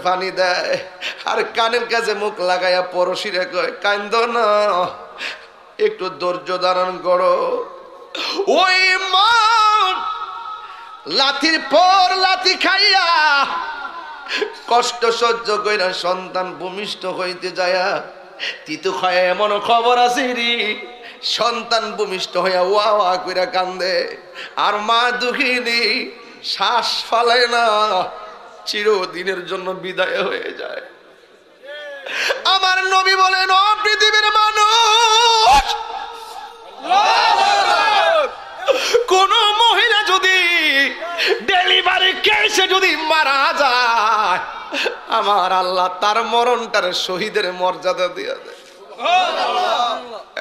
পানি দেয় আর কানের কাছে মুখ লাগাইয়া পড়শিরে কয় কান্দো না, একটু ধৈর্য ধারণ করো। ওই মা লাথির পর লাথি খাইয়া কষ্ট সহ্য কইরা সন্তান ভূমিষ্ঠ হইতে যায়া তিতু খায় এমন খবর আছে রে, সন্তান ভূমিষ্ঠ হইয়া ওয়া ওয়া কইরা কান্দে আর মা দুঃখিনী শ্বাস ফালায় না, চিরদিনের জন্য বিদায় হয়ে যায়। আমার নবী বলেন, ও পৃথিবীর মানুষ, কোন মহিলা যদি ডেলিভারি কেসে যদি মারা যায়, আমার আল্লাহ তার মরণটার শহীদের মর্যাদা দিয়ে দেয়।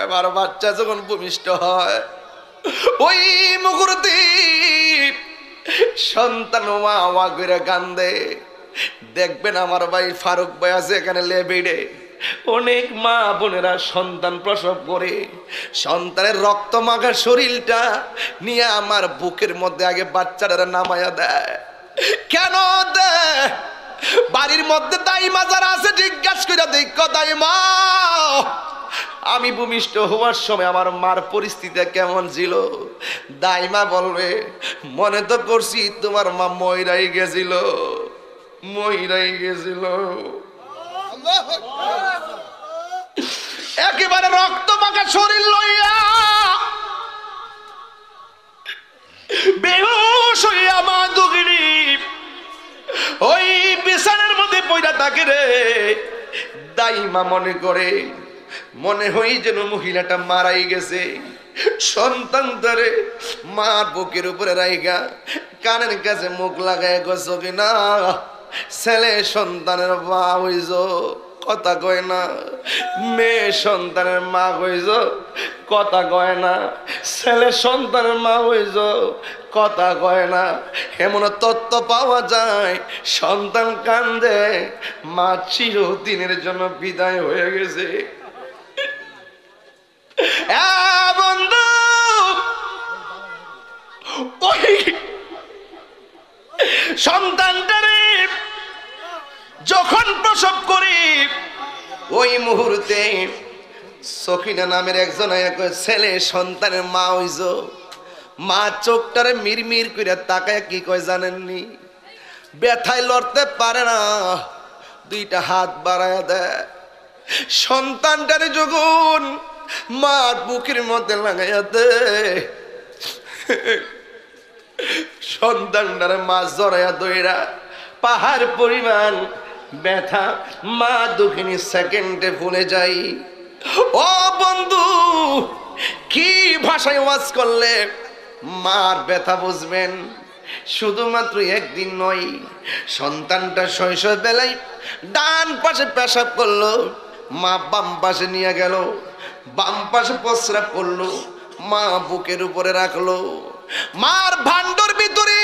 এবার বাচ্চা যখন ভূমিষ্ঠ হয়, ওই মুহূর্তে সন্তান মা ওয়া করে কান্দে। দেখবেন আমার ভাই ফারুক ভাই আছে এখানে লেবিডে, অনেক মা বোনেরা সন্তান প্রসব করে সন্তানের রক্ত মাখা শরীরটা নিয়ে আমার বুকের মধ্যে আগে বাচ্চারা নামায়া দেয়। কেন দেয়? বাড়ির মধ্যে দাইমা যারা আছে জিজ্ঞাসা করে দেখ, দাইমা আমি ভূমিষ্ঠ হওয়ার সময় আমার মার পরিস্থিতি কেমন ছিল? দাইমা বলবে, মনে তো করছি তোমার মা মইরাই গেছিল, মইরাই গেছিল। একেবারে রক্ত মাখা শরীর লইয়া বেহুশ হইয়া মা দুগিনি ওই বিছানার মধ্যে পইরা থাকে রে। দাইমা মনে করে, মনে হয় যেন মহিলাটা মারাই গেছে। সন্তান ধরে মার বুকের উপরে রাইগা কানের কাছে মুখ লাগায় গেছো কিনা, ছেলে সন্তানের মা হইছ কথা কয় না, মেয়ে সন্তানের মা হইছ কথা কয় না, ছেলে সন্তানের মা হইছ কথা কয় না। এমন তত্ত্ব পাওয়া যায়, সন্তান কান্দে মা চিরদিনের জন্য বিদায় হয়ে গেছে। বন্ধু, ওই সন্তানটারে যখন প্রসব করি, ওই মুহূর্তে সখিনা নামের একজন ছেলে সন্তানের মা হইছ, মা চোখটারে মিরমির করে তাকায় কি কয় জানেননি? ব্যথায় লড়তে পারে না, দুইটা হাত বাড়ায় দেয়। সন্তানটারে যখন মার বুকের মধ্যে লাগাইয়া দে, সন্তানটারে মা জড়াইয়া দইরা পাহাড় পরিমাণ ব্যথা মা দুঃখিনী সেকেন্ডে ভুলে যাই। ও বন্ধু, কি ভাষায় ওয়াজ করলে মার ব্যথা বুঝবেন? শুধুমাত্র একদিন নয়, সন্তানটা শৈশব বেলায় ডান পাশে পেশাব করলো, মা বাম পাশে নিয়ে গেল, বাম পাশে প্রস্রাব করলো, মা বুকের উপরে রাখলো। মার ভান্ডর ভিতরে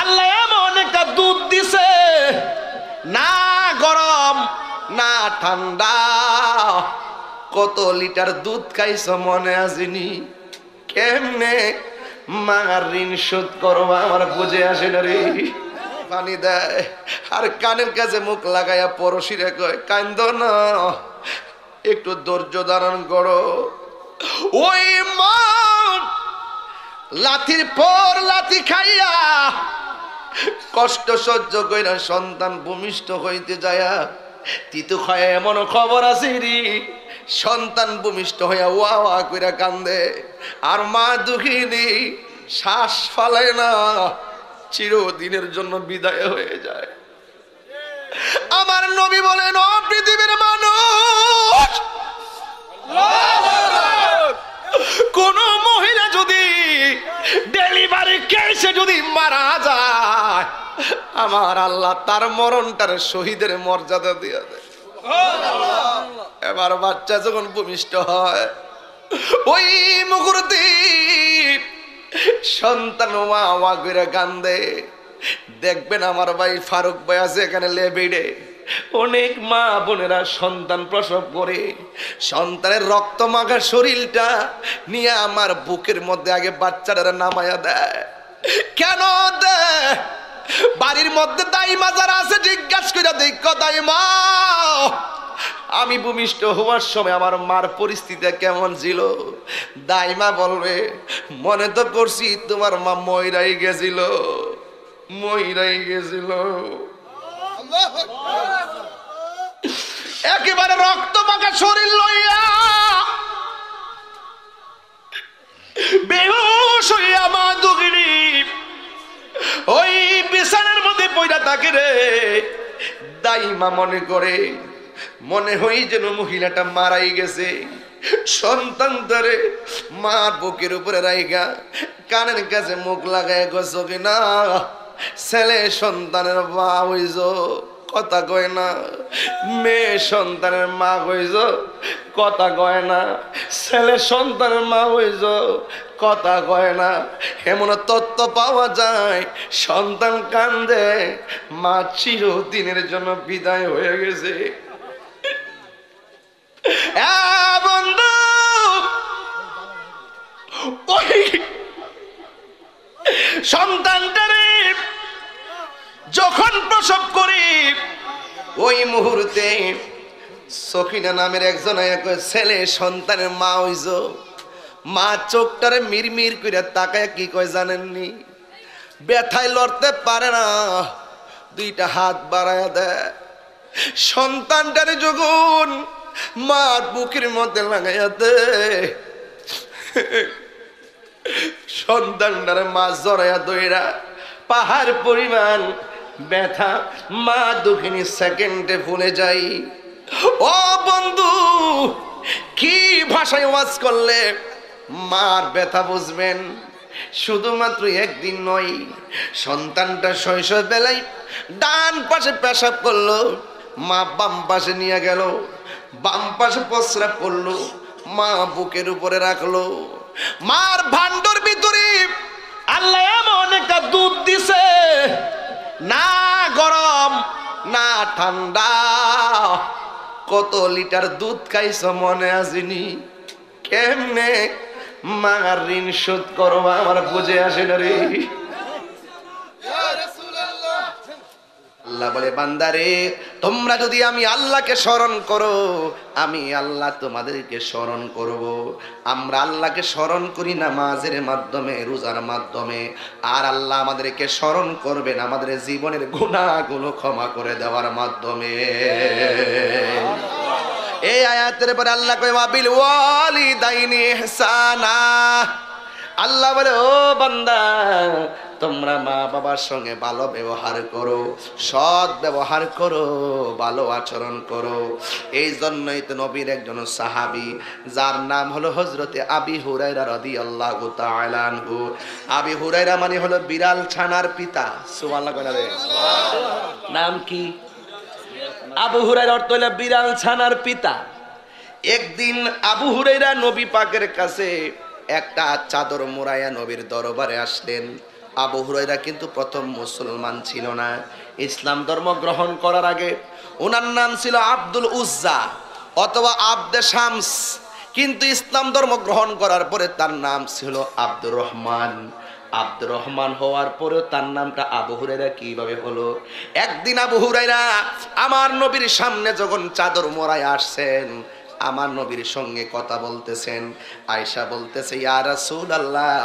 আল্লাহ এমন একটা দুধ দিছে, না গরম না ঠান্ডা। কত লিটার দুধ খাইছ মনে আসেনি? কেমনে মার ঋণ শোধ করবা আমার বুঝে আসে না রে। পানি দেয় আর কানের কাছে মুখ লাগাইয়া পড়শিরে কয় কান্দো না, একটু ধৈর্য ধারণ করো। ওই মা লাথির পর লাথি খাইয়া কষ্ট সহ্য কইরা সন্তান ভূমিষ্ঠ হইতে যায়া তিতু খায় এমন খবর আছে রে, সন্তান ভূমিষ্ঠ হইয়া ওয়া ওয়া কইরা কান্দে আর মা দুঃখিনী শ্বাস ফালায় না, চিরদিনের জন্য বিদায় হয়ে যায়। আমার নবী বলেন, ও পৃথিবীর মানুষ, কোন মহিলা যদি ডেলিভারি কেসে যদি মারা যায়, আমার আল্লাহ তার মরণটার শহীদের মর্যাদা দিয়ে দেয়। এবার বাচ্চা যখন ভূমিষ্ঠ হয়, ওই মুহূর্তে সন্তান মা ওয়া করে কান্দে। দেখবেন আমার ভাই ফারুক ভাই আছে এখানে লেবিডে, অনেক মা বোনেরা সন্তান প্রসব করে সন্তানের রক্ত মাখা শরীরটা নিয়ে আমার বুকের মধ্যে আগে বাচ্চারা নামায়া দেয়। কেন দেয়? বাড়ির মধ্যে দাইমা যারা আছে জিজ্ঞাসা করে দাইমা আমি ভূমিষ্ঠ হওয়ার সময় আমার মার পরিস্থিতি কেমন ছিল? দাইমা বলবে মনে তো করছি তোমার মা মইরাই গেছিল, মইরাই গেছিল। একেবারে রক্ত মাখা শরীর লইয়া বেহুশ হইয়া মা দুগিনি ওই বিছানার মধ্যে পয়রা থাকে রে। দাইমা মনে করে মনে হই যেন মহিলাটা মারাই গেছে। সন্তান ধরে মার বুকের উপরে রাইগা কানের কাছে মুখ লাগায় গেছ কিনা ছেলে সন্তানের মা হইছ, কথা কয় না। মেয়ে সন্তানের মা হইছ, কথা কয় না। ছেলে সন্তানের মা হইছ, কথা কয় না। এমন তত্ত্ব পাওয়া যায় সন্তান কান্দে মা চিরদিনের জন্য বিদায় হয়ে গেছে। বন্ধু ওই সন্তানটারে যখন প্রসব করি ওই মুহূর্তে সখিনা নামের একজন ছেলে সন্তানের মা হইছ। মা চোখটারে মিরমির করে তাকায় কি কয় জানেননি? ব্যথায় লড়তে পারে না, দুইটা হাত বাড়ায় দেয়। সন্তানটারে যখন মার বুকের মধ্যে লাগাইয়া দে, সন্তানটারে মা জড়াইয়া দইরা পাহাড় পরিমাণ ব্যথা মা দুঃখিনী সেকেন্ডে ভুলে যাই। ও বন্ধু, কি ভাষায় ওয়াজ করলে মার ব্যথা বুঝবেন? শুধুমাত্র একদিন নয়, সন্তানটা শৈশব বেলায় ডান পাশে পেশাব করলো, মা বাম পাশে নিয়ে গেল, বাম পাশে প্রস্রাব করলো, মা বুকের উপরে রাখলো। মার ভান্ডর ভিতরে আল্লাহ এমন একটা দুধ দিছে, না গরম না ঠান্ডা। কত লিটার দুধ খাইছ মনে আসেনি? কেমনে মার ঋণ শোধ করবো আমার বুঝে আসে না রে। আল্লাহ বলে বান্দারে তোমরা যদি আমি আল্লাহকে স্মরণ করো আমি আল্লাহ তোমাদেরকে স্মরণ করব। আমরা আল্লাহকে স্মরণ করি নামাজের মাধ্যমে, রোজার মাধ্যমে, আর আল্লাহ আমাদেরকে স্মরণ করবেন আমাদের জীবনের গুনাহগুলো ক্ষমা করে দেওয়ার মাধ্যমে। এই আয়াতের পরে আল্লাহ কয় ওয়াবিল ওয়ালিদাইনি ইহসানা। আল্লাহ বলে ও বান্দা তোমরা মা বাবার সঙ্গে ভালো ব্যবহার করো, সৎ ব্যবহার করো, ভালো আচরণ করো। এই জন্যই তো নবীর একজন সাহাবী যার নাম হলো হযরতে আবি হুরায়রা রাদিয়াল্লাহু তাআলা আনহু। আবি হুরায়রা মানে হলো বিড়াল ছানার পিতা। সুবহানাল্লাহ কইনা রে। নাম কি? আবু হুরায়রা অর্থ হলো বিড়াল ছানার পিতা। একদিন আবু হুরায়রা নবী পাকের কাছে একটা চাদর মোড়াইয়া নবীর দরবারে আসলেন। আবু হুরায়রা কিন্তু প্রথম মুসলমান ছিল না। ইসলাম ধর্ম গ্রহণ করার আগে ওনার নাম ছিল আব্দুল উজ্জা অথবা আব্দে শামস, কিন্তু ইসলাম ধর্ম গ্রহণ করার পরে তার নাম ছিল আব্দুর রহমান। আব্দুর রহমান হওয়ার পরেও তার নামটা আবু হুরায়রা কিভাবে হলো? একদিন আবু হুরায়রা আমার নবীর সামনে যখন চাদর মোড়ায় আসছেন, আমার নবীর সঙ্গে কথা বলতেছেন, আয়েশা বলতেছে ইয়া রাসূলুল্লাহ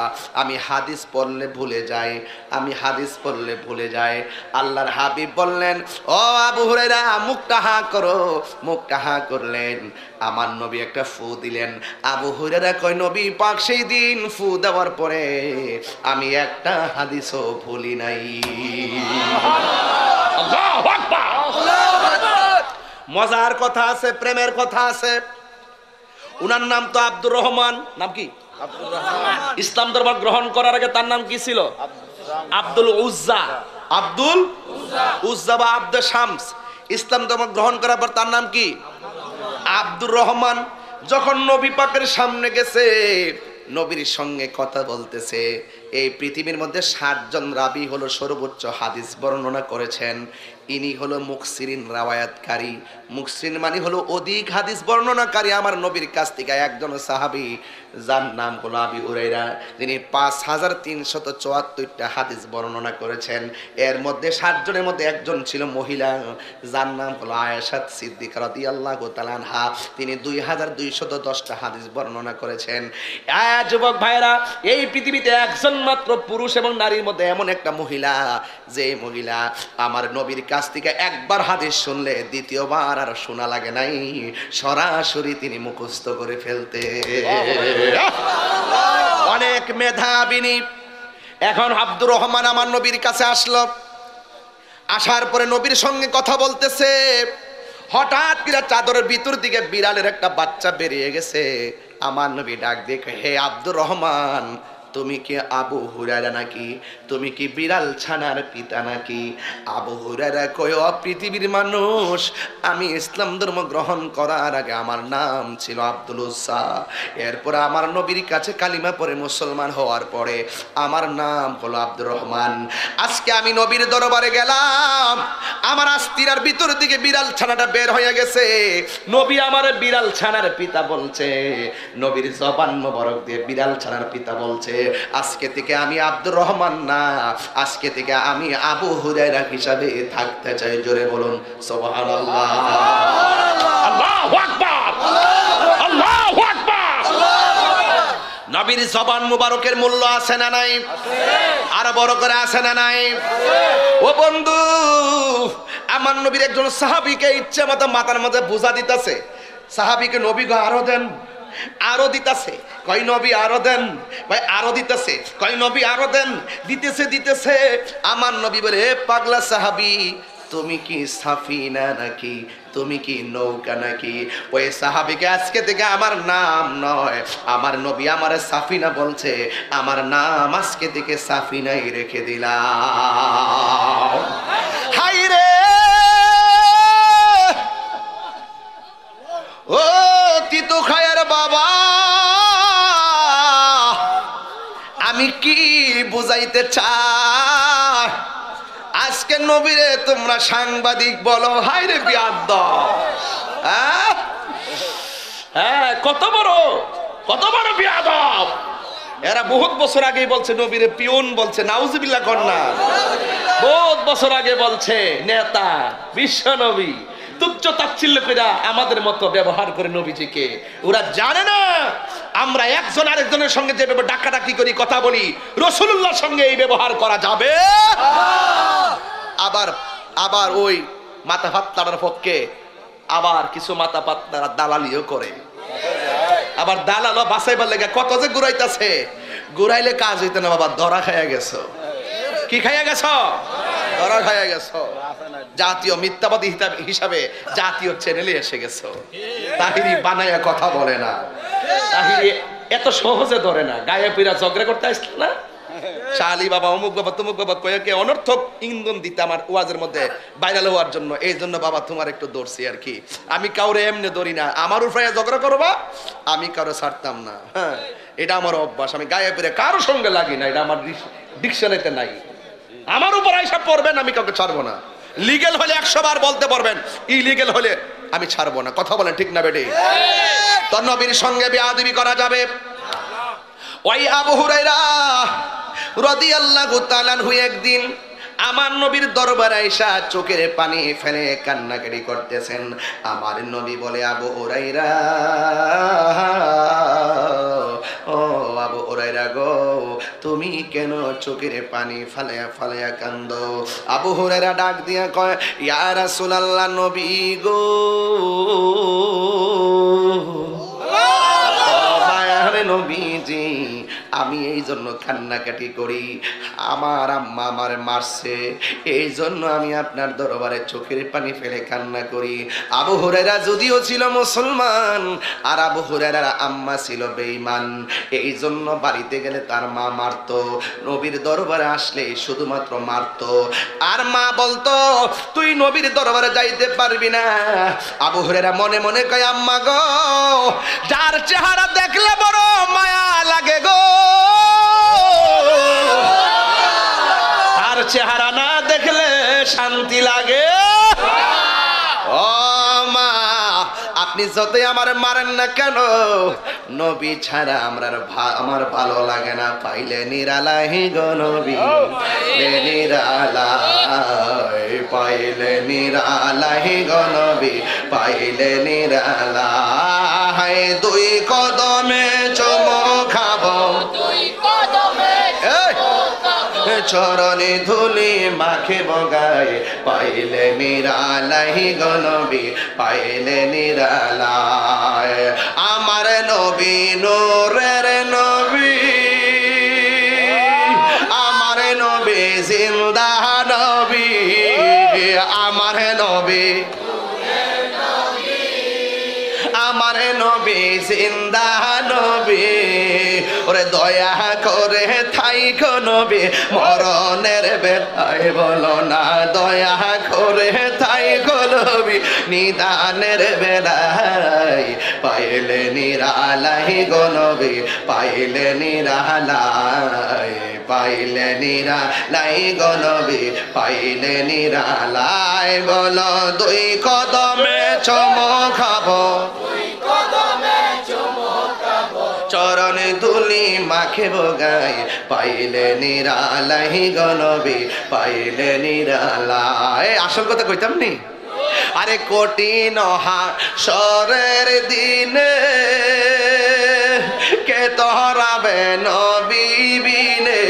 আমি হাদিস পড়লে ভুলে যাই, আমি হাদিস পড়লে ভুলে যাই। আল্লাহর হাবিব বললেন ও আবু হুরায়রা মুখটা হা করো। মুখটা হা করলেন, আমার নবী একটা ফু দিলেন। আবু হুরায়রা কয় নবী পাক সেই দিন ফু দেওয়ার পরে আমি একটা হাদিসও ভুলি নাই। আল্লাহু আকবার। মজার কথা আছে, প্রেমের কথা আছে। উনার নাম তো আব্দুর রহমান। নাম কি? আব্দুর রহমান। ইসলাম ধর্ম গ্রহণ করার আগে তার নাম কি ছিল? আব্দুল উজ্জা। আব্দুল উজ্জা বা আব্দে শামস। ইসলাম ধর্ম গ্রহণ করার পর তার নাম কি? আব্দুর রহমান। যখন নবী পাকের সামনে গেছে, নবীর সঙ্গে কথা বলতেছে। এই পৃথিবীর মধ্যে 60 জন রাবী হলো সর্বোচ্চ হাদিস বর্ণনা করেছেন। ইনি হলো মুকসিরিন রাওয়ায়াতকারী। মুকসিরিন মানে হলো অধিক হাদিস বর্ণনাকারী আমার নবীর কাছ থেকে একজন সাহাবী, যার নাম হলো আবু হুরায়রা, যিনি 5374টা হাদিস বর্ণনা করেছেন। এর মধ্যে 60 জনের মধ্যে একজন ছিল মহিলা, যার নাম হলো আয়েশা সিদ্দিকা রাদিয়াল্লাহু তাআলা আনহা। তিনি 2210টা হাদিস বর্ণনা করেছেন। যুবক ভাইরা, এই পৃথিবীতে একজন মাত্র পুরুষ এবং নারীর মধ্যে এমন একটা মহিলা, যে মহিলা আমার নবীর কাছ থেকে একবার হাদিস শুনলে দ্বিতীয়বার আর শোনা লাগে নাই, সরাসরি তিনি মুখস্থ করে ফেলতে। অনেক মেধাবিনী। এখন আব্দুর রহমান আমার নবীর কাছে আসলো। আসার পরে নবীর সঙ্গে কথা বলতেছে। হঠাৎ করে চাদরের ভিতর দিকে বিড়ালের একটা বাচ্চা বেরিয়ে গেছে। আমার নবী ডাক দেখে, হে আব্দুর রহমান, তুমি কি আবু হুরায়রা নাকি? তুমি কি বিড়াল ছানার পিতা নাকি? আবু হুরায়রা কয়, ও পৃথিবীর মানুষ, আমি ইসলাম ধর্ম গ্রহণ করার আগে আমার নাম ছিল আব্দুল উজ্জা। এরপর আমার নবীর কাছে কালিমা পড়ে মুসলমান হওয়ার পরে আমার নাম হলো আব্দুর রহমান। আজকে আমি নবীর দরবারে গেলাম, আমার আস্তিনার ভিতর দিকে বিড়াল ছানাটা বের হয়ে গেছে। নবী আমার বিড়াল ছানার পিতা বলছে, নবীর জবান মোবারক দিয়ে বিড়াল ছানার পিতা বলছে, আজকে থেকে আমি আব্দুর রহমান না, আজকে থেকে আমি আবু হুরায়রা হিসাবে থাকতে চাই। জোরে বলুন সুবহানাল্লাহ। আল্লাহু আকবার, আল্লাহু আকবার। নবীর জবান মুবারকের মূল্য আছে না নাই? আর বড় করে আছে না নাই? ও বন্ধু, আমার নবীর একজন সাহাবীকে ইচ্ছে মতো মাথার মধ্যে বোঝা দিতেছে। সাহাবীকে নবী গো আরো দেন, আরো দিতেছে। কয় নবী আরো দেন, ভাই আরো দিতেছে। কয় নবী আরো দেন, দিতেছে দিতেছে। আমার নবী বলে, এ পাগলা সাহাবী, তুমি কি সাফিনা নাকি? তুমি কি নৌকা নাকি? ওই সাহাবীকে আজকে থেকে আমার নাম নয়, আমার নবী আমার সাফিনা বলছে, আমার নাম আজকে থেকে সাফিনাই রেখে দিলাম। হাই রে ও তিতো খায়ার বাবা, আমি কি বুঝাইতে চাই? আজকে নবীরে তোমরা সাংবাদিক বলো, হাই রে বিয়াদব। হ্যাঁ, কত বড় বিয়াদব। এরা বহুত বছর আগে বলছে নবীরে পিয়ন বলছে, নাউজুবিল্লাহ কন্যা। বহুত বছর আগে বলছে নেতা, বিশ্ব নবী। তুচ্ছ তাচ্ছিল্য করে আমাদের মতো ব্যবহার করে নবীজিকে। ওরা জানে না আমরা একজন আরেকজনের সঙ্গে যেভাবে ডাকাডাকি করি, কথা বলি, রাসূলুল্লাহর সঙ্গে এই ব্যবহার করা যাবে। আবার ওই মাথা ফাত্তার পক্ষে আবার কিছু মাথা ফাত্তারা দালালিও করে। আবার দালালও বাঁচাইবার লেগে কত যে ঘুরাইতেছে। ঘুরাইলে কাজ হইতে না বাবা, ধরা খাইয়া গেছো। কি খাইয়া গেছো? ধরা খাইয়া গেছো। জাতীয় মিথ্যাবাদী হিসাবে জাতীয় চ্যানেলে এসে গেছো। তাহিরি বানায়া কথা বলে না, তাহিরি এত সহজে ধরে না। গায়ে পিরা ঝগড়া করতে আসছিল না, শালি বাবা অমুক বাবা তমুক বাবা কয়েকে অনর্থক ইন্ধন দিতে আমার ওয়াজের মধ্যে ভাইরাল হওয়ার জন্য। এই জন্য বাবা তোমার একটু দৌড়ছি আর কি। আমি কাউরে এমনি দৌড়ি না, আমার উপরে ঝগড়া করবা, আমি কারো ছাড়তাম না। হ্যাঁ, এটা আমার অভ্যাস। আমি গায়ে পিরে কারো সঙ্গে লাগি না, এটা আমার ডিকশনারিতে নাই। আমার উপর আইসা পড়বেন, আমি কাউকে ছাড়বো না। লিগেল হলে 100 বার বলতে পারবেন, ইলিগেল হলে আমি ছাড়বো না। কথা বলেন ঠিক না বেটি? তোর নবীর সঙ্গে বেয়াদবি করা যাবে? ওই আবু হুরায়রা রাদিয়াল্লাহু তাআলা আনহু একদিন আমার নবীর দরবারে আইসা চোখের পানি ফেলে কান্নাকাটি করতেছেন। আমার নবী বলে, আবু হুরায়রা, ও আবু হুরায়রা গো, তুমি কেন চোখের পানি ফালায়া ফালায়া কান্দো? আবু হুরায়রা ডাক দিয়া কয়, ইয়া রাসূলুল্লাহ, নবী গো, নবীজি, আমি এই জন্য কান্নাকাটি করি, আমার আম্মা আমার মারছে, এই জন্য আমি আপনার দরবারে চোখের পানি ফেলে কান্না করি। আবু হুরায়রা যদিও ছিল মুসলমান, আর আবু হুরায়রার আম্মা ছিল বেঈমান, এই জন্য বাড়িতে গেলে তার মা মারতো, নবীর দরবারে আসলে শুধুমাত্র মারতো। আর মা বলতো, তুই নবীর দরবারে যাইতে পারবি না। আবু হুরায়রা মনে মনে কয়, আম্মা গো, যার চেহারা দেখলে বড় মায়া লাগে গো, তার চেহারা না দেখলে শান্তি লাগে? ও মা, আপনি যতই আমার মারেন না কেন, নবী ছাড়া আমার ভালো লাগে না। পাইলে নিরালাই গো নবী, নিরালাই, পাইলে নিরালাই গো নবী, পাইলে নিরালাই। দুই কদমে চুমো খাবো, চরণে ধুলি মাখে বগায়, পাইলে নিরালাই গো নবী, পাইলে নিরালাই। আমার নবী নূরের নবী, আমার নবী জিন্দা নবী, আমার নবী, আমার নবী জিন্দা নবী। ওরে দয়া করে থাইকো নবী, মরণের বেলায় বলো না, দয়া করে থাইকো নবী, নিদানের বেলায়। পাইলে নিরালাই গো নবী, পাইলে নিরালাই, পাইলে নিরালাই গো নবী, পাইলে নিরালাই। বলো দুই কদমে চুমো খাবো, চরণে ধুলি মাখে বগায়, পাইলে নিরালাই গো নবী, পাইলে নিরালাই। আসল কথা কইতাম নি? আরে কঠিন হাসরের দিনে কে তোরাবে নবী বিনে,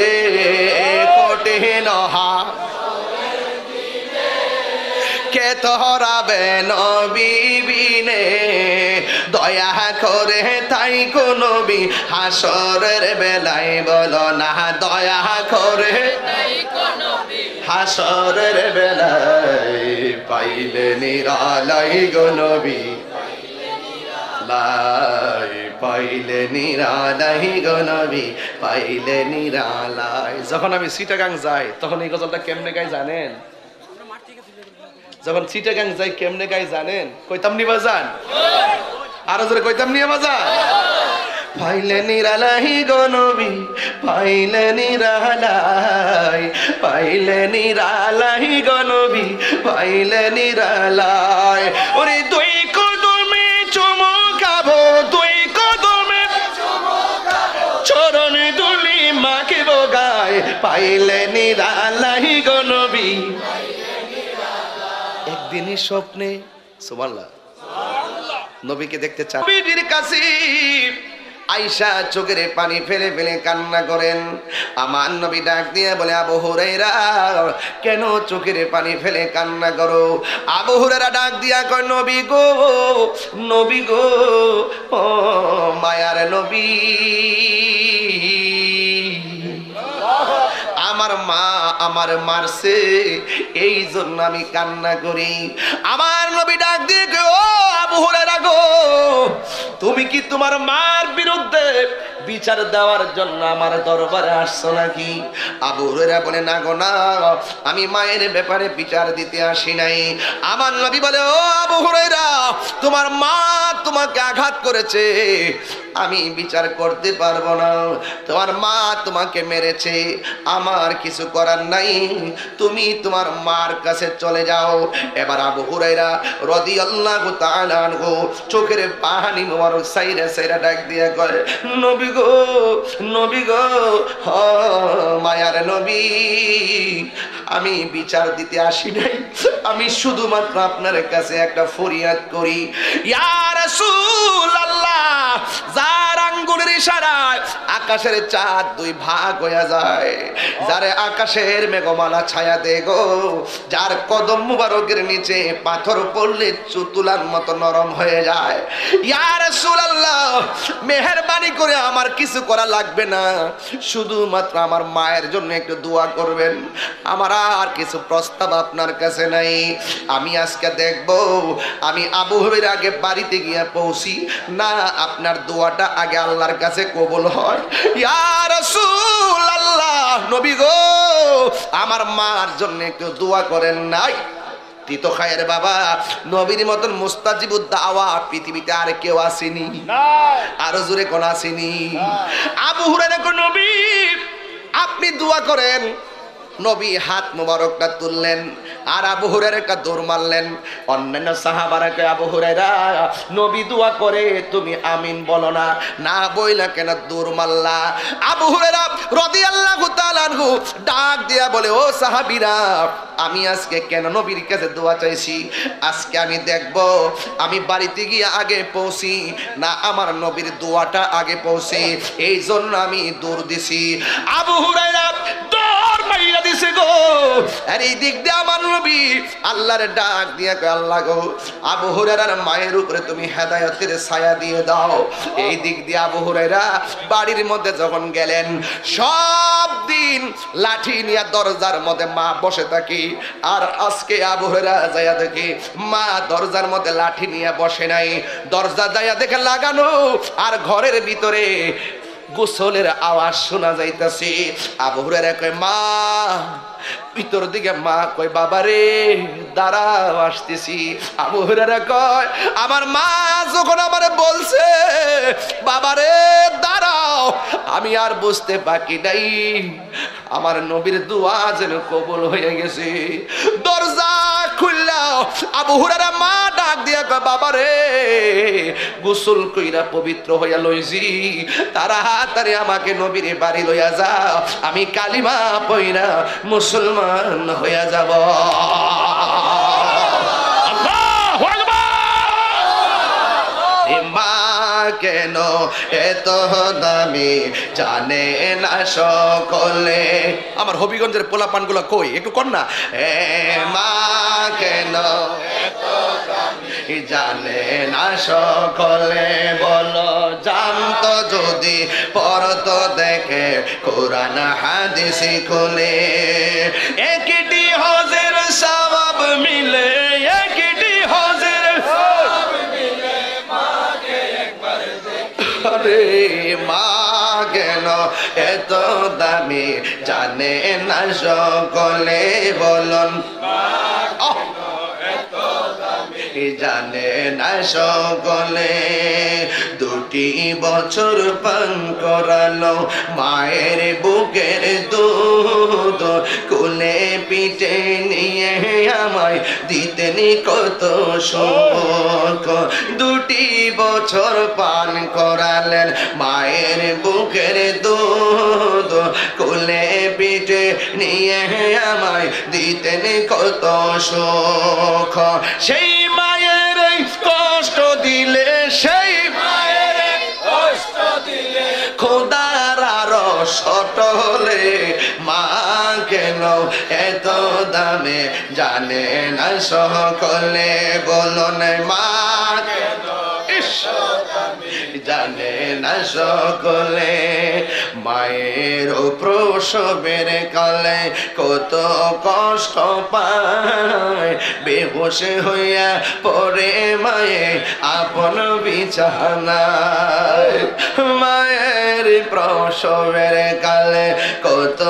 কঠিন কে তোরাবে নবী বিনে। দয়া করে তাই কো নবী হাসরের বেলায় বলো না, দয়া করে হাসরের বেলায়। পাইলে নিরালাই গো নবী, পাইলে নিরালাই গো নবী, পাইলে নিরালাই। যখন আমি চিটাগাং যাই তখন এই গজলটা কেমনে গাই জানেন? যখন চিটাগাং যাই কেমনে গাই জানেন? কইতাম নি বাজান? আরো জোরে কইতাম নি বাজান? পাইলে নিরালাই গো নবী, পাইলে নিরালাই, পাইলে নিরালাই গো নবী, পাইলে নিরালাই। ওরে দুই কদমে চুমো খাবো, দুই কদমে চরণে ধুলি মাকে বগায়, পাইলে নিরালাই গো নবী। একদিনই স্বপ্নে সুবহানাল্লাহ নবীকে দেখতে চান, নবীর কাছে আয়েশা চোখের পানি ফেলে ফেলে কান্না করেন। আমার নবী ডাক দিয়ে বলে, আবু হুরায়রা কেন চোখের পানি ফেলে কান্না করো? আবু হুরায়রা ডাক দিয়া কয়, নবী গো, নবী গো, ও মায়ার নবী, আমার মা আমার মারছে, এই জন্য আমি কান্না করি। আমার নবী ডাক দিয়ে গো, আবু হুরায়রা গো, তুমি কি তোমার মার বিরুদ্ধে বিচার দেওয়ার জন্য আমার দরবারে আসছো নাকি? আবু হুরায়রা বলে, না গো না, আমি মায়ের ব্যাপারে বিচার দিতে আসি নাই। আমার নবী বলে, ও আবু হুরায়রা, তোমার মা তোমাকে আঘাত করেছে, আমি বিচার করতে পারবো না। তোমার মা তোমাকে মেরেছে, আমার কিছু করার নাই, তুমি তোমার মার কাছে চলে যাও। এবার আবু হুরায়রা রাদিয়াল্লাহু তাআলা আনহু চোখের পানি মোবারক সাইরা সাইরা ডাক দিয়া কয়, নবী গো, নবী গো, ও মায়ার নবী, আমি বিচার দিতে আসি নাই, আমি শুধুমাত্র আপনার কাছে একটা ফরিয়াদ করি। ইয়া রাসূলুল্লাহ, যার আঙ্গুলের ইশারায় আকাশের চাঁদ দুই ভাগ হয়ে যায়, যারে আকাশের মেঘমালা ছায়া দেয় গো, যার কদম মুবারকের নিচে পাথর পড়লে তুলার মতো নরম হয়ে যায়। ইয়া রাসূলুল্লাহ, মেহেরবানি করে আমার কিছু করা লাগবে না, শুধুমাত্র আমার মায়ের জন্য একটু দোয়া করবেন, আমার আর কিছু প্রস্তাব আপনার কাছে নাই। আমি আজকে দেখব আমি আবু হুরায়রা আগে বাড়িতে গিয়ে পৌঁছি না আপনার দোয়াটা আগে আল্লাহর কাছে কবুল হয়। ইয়া রাসূলুল্লাহ, নবী গো, আমার মার জন্য একটু দোয়া করেন নাই। তিতো খায়ের বাবা, নবীর মতন মুস্তাজিবুদ দাওয়া পৃথিবীতে আর কেউ আসেনি, আরো জোরে কোন আসেনি। আবু হুরায়রা কো, নবী আপনি দোয়া করেন। নবী হাত মোবারকটা তুললেন, আর আবু হুরায়রা একটা দৌড় মারলেন। অন্যান্য সাহাবারা কয়, আবু হুরায়রা নবী দোয়া করে তুমি আমিন বলো না, না বইলা কেন দৌড় মারলা? আবু হুরায়রা রাদিয়াল্লাহু তাআলা আনহু ডাক দিয়া বলে, ও সাহাবীরা, আমি আজকে কেন নবীর কাছে দোয়া চাইছি? আজকে আমি দেখব আমি বাড়িতে গিয়ে আগে পৌঁছি না আমার নবীর দোয়াটা আগে পৌঁছে, এই জন্য আমি দৌড় দিছি। আবু হুরায়রা দৌড় মাইরা দিছে গো। আর এই দিক দিয়ে আমার নবী আল্লাহর ডাক দিয়া কয়, আল্লাহ গো, আবু হুরায়রার মায়ের উপরে তুমি হেদায়েতের ছায়া দিয়ে দাও। এই দিক দিয়ে আবু হুরায়রা বাড়ির মধ্যে যখন গেলেন, সব দিন লাঠি নিয়ে দরজার মধ্যে মা বসে থাকি, আর আজকে আবু হুরায়রা যায়া দেখি মা দরজার মধ্যে লাঠি নিয়ে বসে নাই, দরজা যায়া দেখে লাগানো, আর ঘরের ভিতরে গোসলের আওয়াজ শোনা যাইতাছে। আবু হুরায়রা কয়, মা, ভিতর দিকে মা কয়, বাবা রে দাঁড়াও আসতেছি। আবু হুরায়রা কয়, আমার মা যখন আমারে বলছে বাবা রে দাঁড়াও, আমি আর বুঝতে বাকি নাই আমার নবীর দোয়া যেন কবুল হয়ে গেছে। দরজা খুললা আবু হুরায়রা মা ডাক দিয়া কয়, বাবা রে গোসল কইরা পবিত্র হইয়া লইছি, তাড়াতাড়ি আমাকে নবীর বাড়ি লইয়া যাও, আমি কালিমা পইরা মুসলমান হইয়া যাব। আল্লাহু আকবার। মা কেন এত দামি জানে না সকলে। আমার হবিগঞ্জের পোলাপানগুলো কই একটু কর না। এ মা কেন এত দামি জানে না সকলে, বলো জানতো যদি পড়তো দেখে কোরআন হাদিস খুলে, একটি হজের সওয়াব মিলে, একটি হজের সওয়াব মিলে, মাকে একবার দেখি। আরে মা কেন এত দামি জানে না সকলে, বলুন জানে না সকলে। দুটি বছর পান করালো মায়ের বুকের দুধ, কোলে পিঠে নিয়ে আমায় দিতেন কত সুখ। দুটি বছর পান করালেন মায়ের বুকের দুধ, কোলে পিঠে নিয়ে আমায় দিতেন কত সুখ। সেই মায়ের কষ্ট দিলে, সেই মায়ের কষ্ট দিলে খোদার আরো সটলে, মা কেন এত দামে জানে না সকলে, বলুন মা কেন জানে না সকলে। মায়ের প্রসবের কালে কত কষ্ট পায়, বেহুশ হইয়া পড়ে মায়ে আপন বিছানায়। মায়ের প্রসবের কালে কত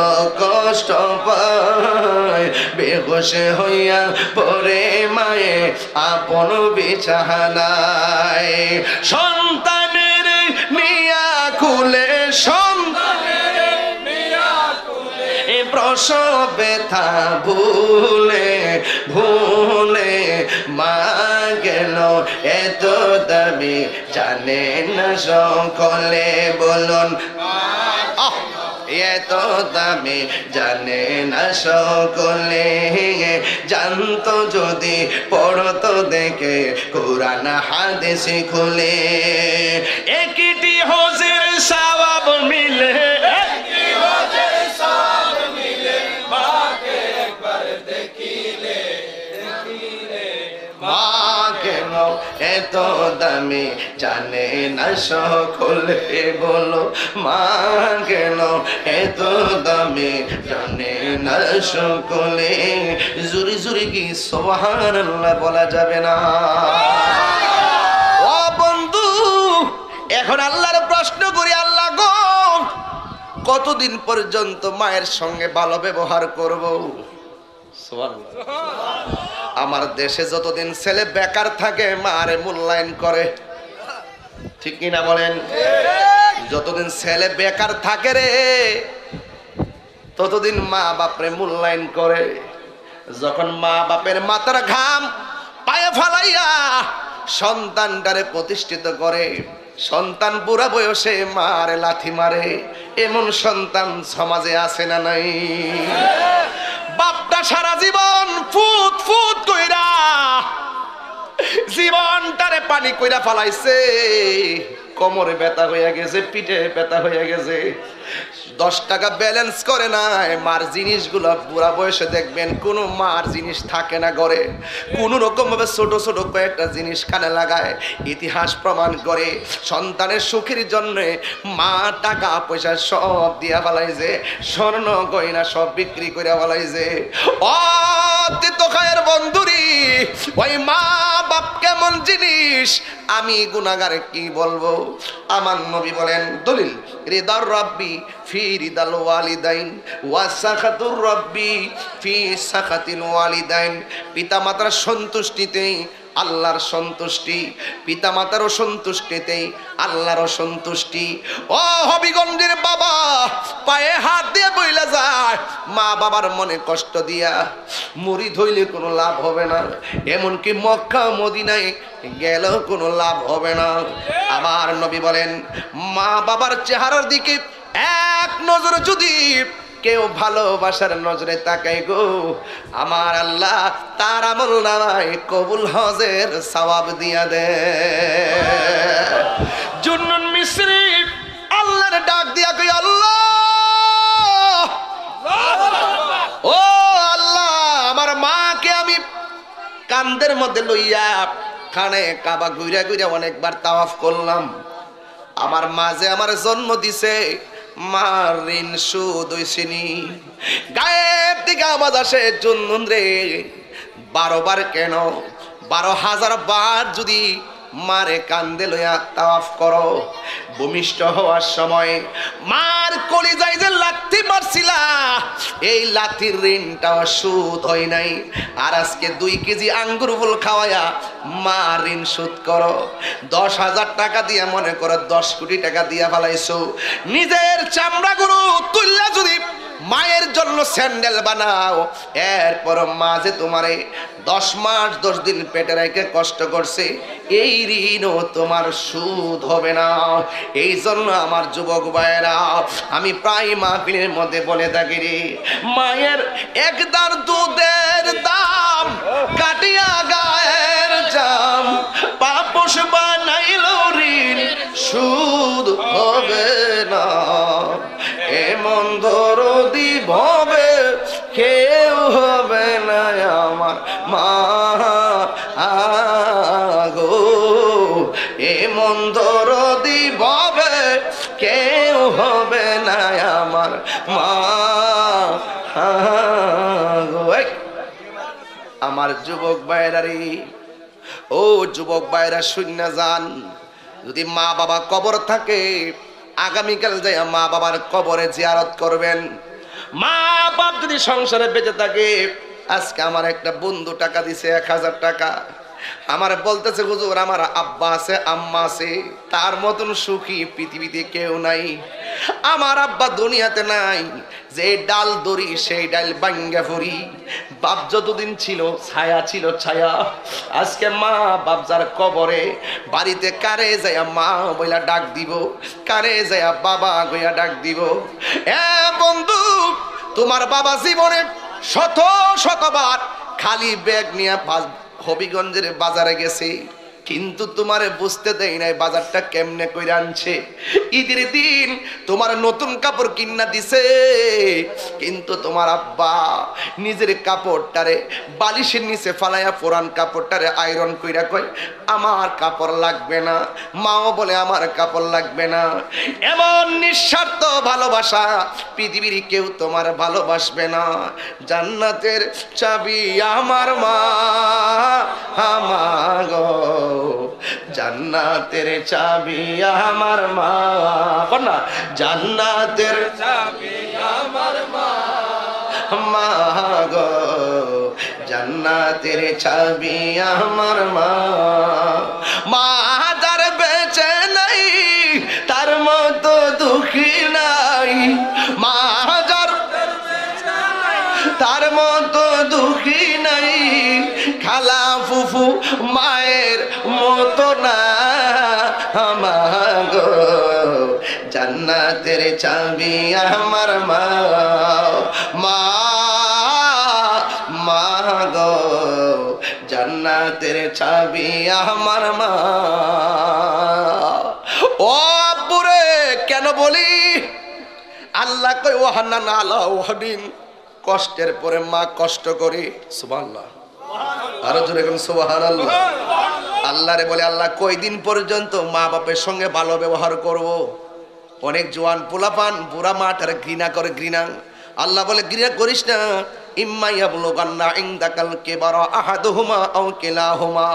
কষ্ট পায়, বেহুশ হইয়া পড়ে মায়ে আপন বিছানায়। সন্তানের মিয়া খুলে, সন্তানের মিয়া খুলে, প্রসব ব্যথা ভুলে ভুলে, মা গেল এত দামি জানে না সকলে, বলুন এত দামি জানে না সকলে। জানতো যদি পড়তো দেখে কোরআন হাদিস খুলে, একটি হজের সওয়াব মিলে, একটি হজের সওয়াব মিলে, মাকে একবার দেখিলে, দেখিলে মা কেন এত দামি জানে না সকলে, বলো মা কেন এত দামি জানে না সকলে। জুরি জুরি কি সুবহানাল্লাহ বলা যাবে না? ও বন্ধু, এখন আল্লাহর প্রশ্ন করি, আল্লাহ গো কতদিন পর্যন্ত মায়ের সঙ্গে ভালো ব্যবহার করব? আমার দেশে যতদিন ছেলে বেকার থাকে মারে মূল্যায়ন করে, ঠিক কিনা বলেন? যতদিন ছেলে বেকার থাকে রে ততদিন মা বাপরে মূল্যায়ন করে। যখন মা বাপের মাথার ঘাম পায়ে ফালাইয়া সন্তানটারে প্রতিষ্ঠিত করে, সন্তান বুড়া বয়সে মারে লাথি মারে, এমন সন্তান সমাজে আছে না নাই? বাপটা সারা জীবন ফুট ফুট কইরা জীবনটারে পানি কইরা ফালাইছে, কোমরে ব্যথা হয়ে গেছে, পিঠে ব্যথা হয়ে গেছে, 10 টাকা ব্যালেন্স করে নাই। মার জিনিসগুলো বুড়া বয়সে দেখবেন কোনো মার জিনিস থাকে না ঘরে, কোনো রকম ভাবে ছোট ছোট কয়েকটা জিনিস কানে লাগায়। ইতিহাস প্রমাণ করে সন্তানের সুখের জন্য মা টাকা পয়সা সব দিয়া ফেলাইছে, স্বর্ণ গয়না সব বিক্রি করে ফেলাইছে। ও তিতখায়ের বন্ধুরি, ওই মা বাপ কেমন জিনিস আমি গুনাহগারে কি বলবো? আমার নবী বলেন, দলিল রিদার রাব্বি ফি রিদাল ওয়ালিদাইন ওয়া সাখাতুর রাব্বি ফি সাখাতিল ওয়ালিদাইন। পিতা মাতার সন্তুষ্টিতেই আল্লাহর সন্তুষ্টি, পিতা মাতারও সন্তুষ্টিতেই আল্লাহরও সন্তুষ্টি। ও হবিগঞ্জের বাবা, পায়ে হাত দিয়ে বইলা যায়, মা বাবার মনে কষ্ট দিয়া মুড়ি ধইলে কোনো লাভ হবে না, এমনকি মক্কা মদিনায় গেলেও কোনো লাভ হবে না। আমার নবী বলেন, মা বাবার চেহারার দিকে এক নজর যদি কেউ ভালোবাসার নজরে তাকাই গো, আমার আল্লাহ তার আমল নামায় কবুল হজের সওয়াব দিয়া দে। জুন্নুন মিসরি আল্লাহর ডাক দিয়া কই, আল্লাহ ও আল্লাহ, আমার মাকে আমি কান্দের মধ্যে লইয়া খানে কাবা ঘুরা ঘুরা অনেকবার তাওয়াফ করলাম। আমার মাঝে আমার জন্ম দিছে, মার ঋণ সুদ হইছিনি। গায়েব দিকে আওয়াজ আসে, জুন্নুন রে 12 বার কেন 12,000 বার যদি মারে কান্দে লইয়া তাওয়াফ করো, ভূমিষ্ঠ হওয়ার সময় মার কলিজায় যে লাথি মারছিলা, এই লাথির ঋণটাও সুদ হয় নাই। আর আজকে 2 কেজি আঙ্গুর ফুল খাওয়ায়া মা ঋণ সুদ করো। 10,000 টাকা দিয়া মনে করো 10 কোটি টাকা দিয়া ফেলাইছো। নিজের চামড়াগুলো তুললা যদি মায়ের জন্য স্যান্ডেল বানাও, এরপর মা যে তোমারে 10 মাস 10 দিন পেটে রেখে কষ্ট করছে, এই ঋণও তোমার সুদ হবে না। এই জন্য আমার যুবক ভাইয়েরা, আমি প্রায় মাহফিলের মধ্যে বলে থাকি রে, মায়ের এক দার দুধের দাম কাটিয়া গায়ের জাম, পাপস বানাইল ঋণ সুদ হবে না। এমন দরদি ভবে কেউ হবে না আমার মা গো, এমন দরদি ভবে কেউ হবে না আমার মা গো। আমার যুবক ভাইরা রে, ও যুবক ভাইরা শূন্য যান, যদি মা বাবা কবর থাকে আগামীকাল যাই মা বাবার কবরে জিয়ারত করবেন। মা বাপ যদি সংসারে বেঁচে থাকে, আজকে আমার একটা বন্ধু টাকা দিছে 1000 টাকা, আমার বলতেছে হুজুর আমার আব্বা আছে আম্মা আছে, তার মতন সুখী পৃথিবীতে কেউ নাই। আমার আব্বা দুনিয়াতে নাই, যে ডাল দড়ি সেই ডাল ভাঙ্গা ফুরি। বাপ যতদিন ছিল ছায়া ছিল ছায়া, আজকে মা বাপ যার কবরে, বাড়িতে কারে যায় মা বইলা ডাক দিব, কারে যায় বাবা গইয়া ডাক দিব। বন্ধু, তোমার বাবা জীবনে শত শতবার খালি ব্যাগ নিয়ে হবিগঞ্জের বাজারে গেছে, কিন্তু তোমারে বুঝতে দেই নাই বাজারটা কেমনে কইরা আনছে। ঈদের দিন তোমার নতুন কাপড় কিনা দিছে, কিন্তু তোমার আব্বা নিজের কাপড়টারে বালিশের নিচে ফালাইয়া পুরান কাপড়টারে আয়রন কইরা কয় আমার কাপড় লাগবে না। মাও বলে আমার কাপড় লাগবে না। এমন নিঃস্বার্থ ভালোবাসা পৃথিবীর কেউ তোমার ভালোবাসবে না। জান্নাতের চাবি আমার মা গো, জান্নাতের চাবি আমার মা, না জান্নাতের চাবি আমার মা গো, জান্নাতের চাবি আমার মা। মা যার বেঁচে নাই তার মতো দুঃখী নাই, মা যার তার মতো দুঃখী নাই, খালা ফুফু মায়ের মতো না আমাগো, জান্নাতের চাবি আমার মা, মা মা গো, জান্নাতের চাবি আমার মা। ও আব্বুরে কেন বলি, আল্লাহ কই ওয়াহান্না আলা ওয়াহদিন, কষ্টের পরে মা কষ্ট করে। সুবহানাল্লাহ, আরো জোরে বলুন সুবহানাল্লাহ। আল্লাহরে বলে আল্লাহ কয়দিন পর্যন্ত মা বাপের সঙ্গে ভালো ব্যবহার করব? অনেক জোয়ান পোলাপান বুড়া মাটার ঘৃণা করে, ঘৃণা। আল্লাহ বলে ঘৃণা করিস না, ইম্মা ইয়াবলুগান্না ইনদাকাল কিবারা আহাদুহুমা আও কিলাহুমা।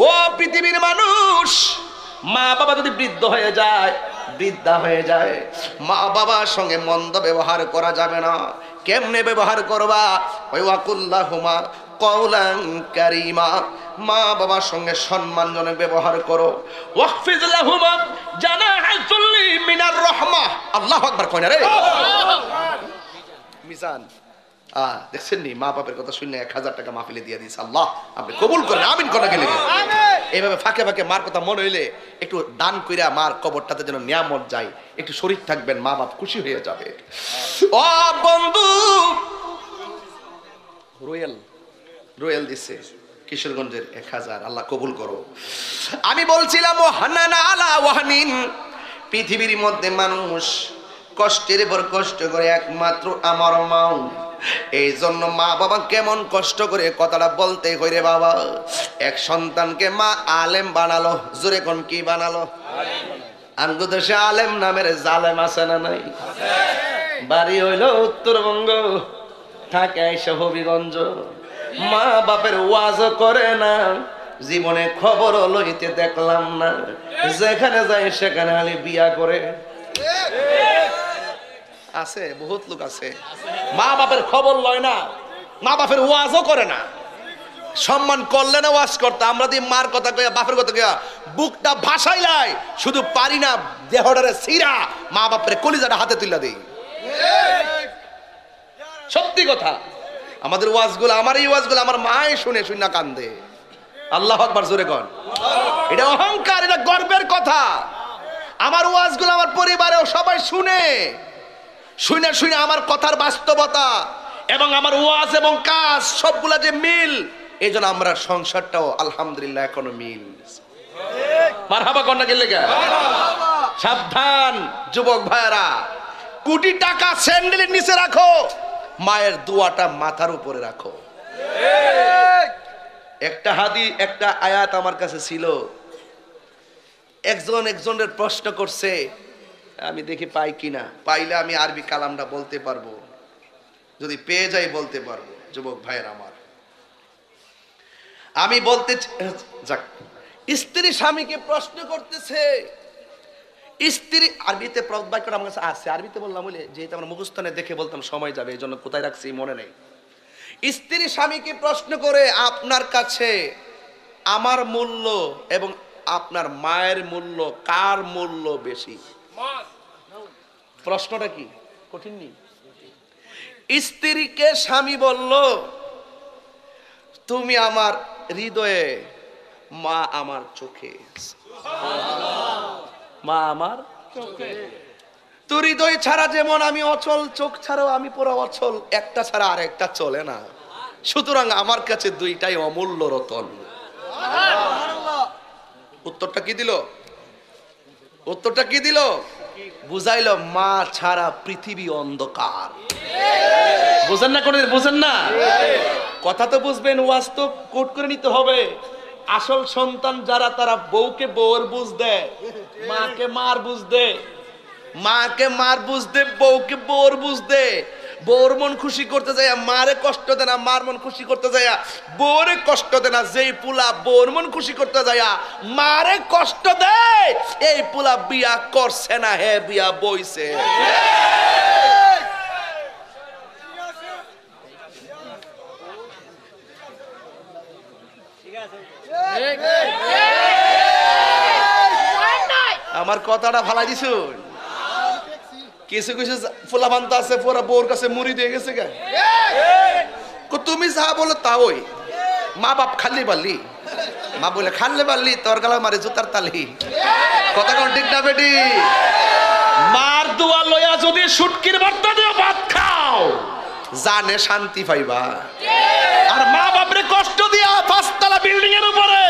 ও পৃথিবীর মানুষ, মা বাবা যদি বৃদ্ধ হয়ে যায়, বৃদ্ধা হয়ে যায়, মা বাবার সঙ্গে মন্দ ব্যবহার করা যাবে না। কেমনে ব্যবহার করবা? ওই ওয়াকুল্লাহুমা কওলান কারীমা, মা বাবার সঙ্গে সম্মানজনক ব্যবহার করো। ওয়াকফিজ লাহুমা জানাহা যুল্লি মিনার রাহমাহ। আল্লাহু আকবার কইনা রে মিজান। দেখছেন নি, মা বাপের কথা শুনে 1000 টাকা মাহফিলে দিয়ে দিয়েছে। আল্লাহ আপনি কবুল করেন, আমিন করে গেলে। এইভাবে ফাঁকে ফাঁকে মার কথা মনে হইলে একটু দান কইরা মার কবরটাতে যেন নিয়ামত যায়, একটু শরীর থাকবেন, মা বাপ খুশি হয়ে যাবে। ও বন্ধু, রোয়েল দিছে কিশোরগঞ্জের 1000, আল্লাহ কবুল করো। আমি বলছিলাম ও হান্নানা আলা ওয়াহনিন, পৃথিবীর মধ্যে মানুষ কষ্টের পর কষ্ট করে একমাত্র আমার মা। এই জন্য মা বাবা কেমন কষ্ট করে কথাটা বলতে হইরে বাবা। এক সন্তানকে মা আলেম বানালো, জোরে কোন কি বানালো? আমগো দেশে আলেম নামের জালেম আছে না নাই? বাড়ি হইল উত্তরবঙ্গ, থাকে এসে হবিগঞ্জ, মা বাপের ওয়াজ করে না, জীবনে খবর লইতে দেখলাম না, যেখানে যায় সেখানে খালি বিয়া করে। আছে বহুত লোক আছে, মা বাপের খবর লয় না, মা বাপের ওয়াজও করে না। সম্মান করলে না ওয়াজ করতে, আমরা দিয়ে মার কথা কইয়া বাপের কথা কইয়া বুকটা ভাসাইলাই, শুধু পারি না দেহটারে সিরা মা বাপের কলিজাটা হাতে তুইলা দেই। সত্যি কথা, আমাদের ওয়াজগুলো, আমার এই ওয়াজগুলো আমার মাই শুনে শুনে কান্দে। আল্লাহু আকবার জোরে কোন। এটা অহংকার, এটা গর্বের কথা। আমার ওয়াজগুলো আমার পরিবারেও সবাই শুনে শুনে শুনে আমার কথার বাস্তবতা এবং আমার ওয়াজ এবং কাজ সবগুলা যে মিল, এই জন্য আমরা সংসারটাও আলহামদুলিল্লাহ এখনো মিল। মারহাবা কন্যা গেলে গা। সাবধান যুবক ভাইরা, কোটি টাকা স্যান্ডেলের নিচে রাখো, মায়ের দোয়াটা মাথার উপরে রাখো। একটা আয়াত আমার কাছে ছিল, একজনের প্রশ্ন করছে, আমি দেখি পাই কিনা, পাইলে আমি আরবি কালামটা বলতে পারবো, যদি পেয়ে যাই বলতে পারবো। যুবক ভাইয়ের আমার, আমি বলতে যাক, স্ত্রী স্বামীকে প্রশ্ন করতেছে, স্ত্রী আরবিতে বাক্যটা আমার কাছে আছে, আরবিতে বললাম বলে যেহেতু আমার মুখস্থনে দেখে বলতাম সময় যাবে, এই জন্য কোথায় রাখছি মনে নেই। স্ত্রী স্বামীকে প্রশ্ন করে, আপনার কাছে আমার মূল্য এবং আপনার মায়ের মূল্য, কার মূল্য বেশি? প্রশ্নটা কি কঠিন নেই। স্ত্রীকে স্বামী বলল, তুমি আমার হৃদয়ে, মা আমার চোখে। মা আমার চোখে। তোর হৃদয় ছাড়া যেমন আমি অচল, চোখ ছাড়াও আমি পুরো অচল, একটা ছাড়া আর একটা চলে না, সুতরাং আমার কাছে দুইটাই অমূল্য রতন। উত্তরটা কি দিল? উত্তরটা কি দিল? বুঝাইলো মা ছাড়া পৃথিবী অন্ধকার। বুঝেন না? কোনদিন বুঝেন না? কথা তো বুঝবেন, ওয়াজ তো কোট করে নিতে হবে। আসল সন্তান যারা, তারা বউকে বউর বুঝ দেয়, মাকে মার বুঝ দেয়, মাকে মার বুঝ দে, বউকে বউর বুঝ দে। বউর মন খুশি করতে যায় মারে কষ্ট দেয় না, মার মন খুশি করতে যায় বউরে কষ্ট দেয় না। যেই পুলা বউর মন খুশি করতে যায় মারে কষ্ট দেয়, এই পুলা বিয়া করছে না, হে বিয়া বইছে। আমার কথাটা ভালাই দিছুন। কিছু কিছু ফুলাবান্ত আছে পুরা বউর কাছে মুড়ি দিয়ে গেছে গা। তুমি যা বলো তাওই। মা বাপ খালি পারলি, মা বলে খাললে পারলি তোর গালা মারে জুতার তালি। কথা কোন ঠিক না বেটি? মার দোয়া লয়া যদি শুটকির ভর্তা দিয়ে ভাত খাও জানে শান্তি পাইবা। আর মা বাপরে কষ্ট দিয়া পাঁচতলা বিল্ডিং এর উপরে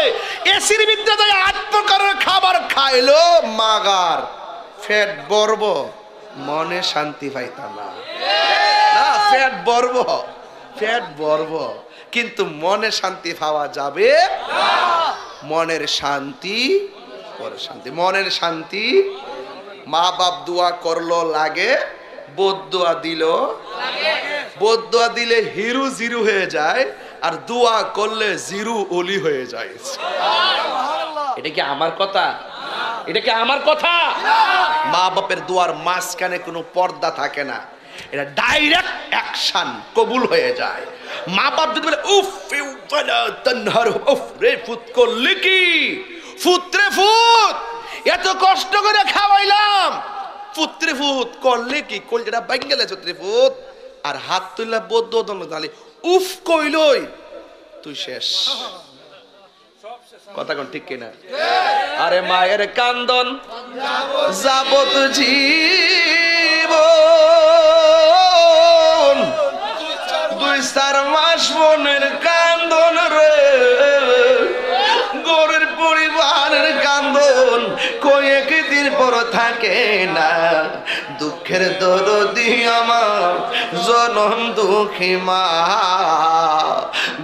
এসির ভিতরে যায় 8 প্রকারের খাবার খাইলো মাগার ফ্যাট বর্ব, মনে শান্তি পাইতাম না। না ফ্যাট বর্ব, ফ্যাট বর্ব, কিন্তু মনে শান্তি পাওয়া যাবে। মনের শান্তি, শান্তি মনের শান্তি। মা বাপ দোয়া করলো লাগে, বদদোয়া দিল বদদোয়া দিলে হিরু জিরু হয়ে যায়, আর দোয়া করলে জিরু ওলি হয়ে যায়। এটা কি আমার কথা? এটা কি আমার কথা? মা বাপের দোয়ার মাঝখানে কোনো পর্দা থাকে না, এটা ডাইরেক্ট অ্যাকশন কবুল হয়ে যায়। মা বাপ যদি বলে উফ তনহার উফ রে ফুত করলি কি, ফুতরে ফুত এত কষ্ট করে খাওয়াইলাম, ফুতরে ফুত করলি কি, কলজাটা বাইঙ্গেলে ছত্রে ফুত, আর হাত তুললা বদ্ধ তাহলে উফ কইলই তুই শেষ। কথা কোন ঠিক কিনা? আরে মায়ের কান্দন যাবত জীবন, 2-4 মাস মনের কান্দন রে, গরের পরিবারের কান্দন কয়েকদিন পর থাকে না। দুঃখের দরদি আমার জনম দুঃখী মা,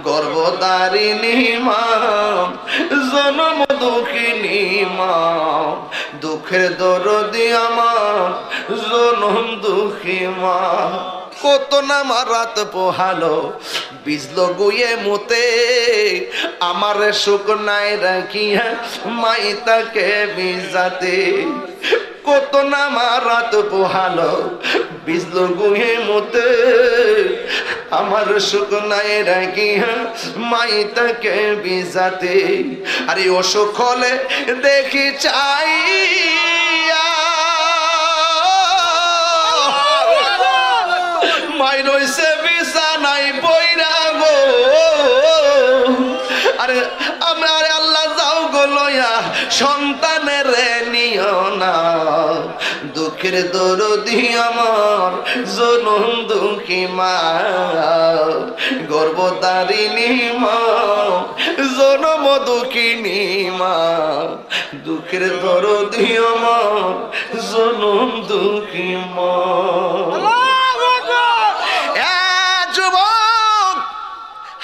গর্ভধারিণী মা, জনম দুঃখিনী মা, দুঃখের দরদি আমার জনম দুঃখী মা। কত না মারাত পোহালো বিজলো গুয়ে মুতে, আমার সুখ নাই রাখিয়া মাই তাকে বিজাতে। কত না মারাত পোহালো বিজলো গুয়ে মুতে, আমার সুখ নাই রাখিয়া মাই তাকে বিজাতে। আরে অসুখ হলে দেখি চাই মাই রইছে বিছানাই বইরা গো, আরে আমার আল্লাহ যাও গো লয়া সন্তানের নিও না। দুঃখের দরদি আমার জনম দুঃখী মা, গর্ভধারিণী মা, জনম দুঃখিনী মা, দুঃখের দরদি আমার জনম দুঃখী মা।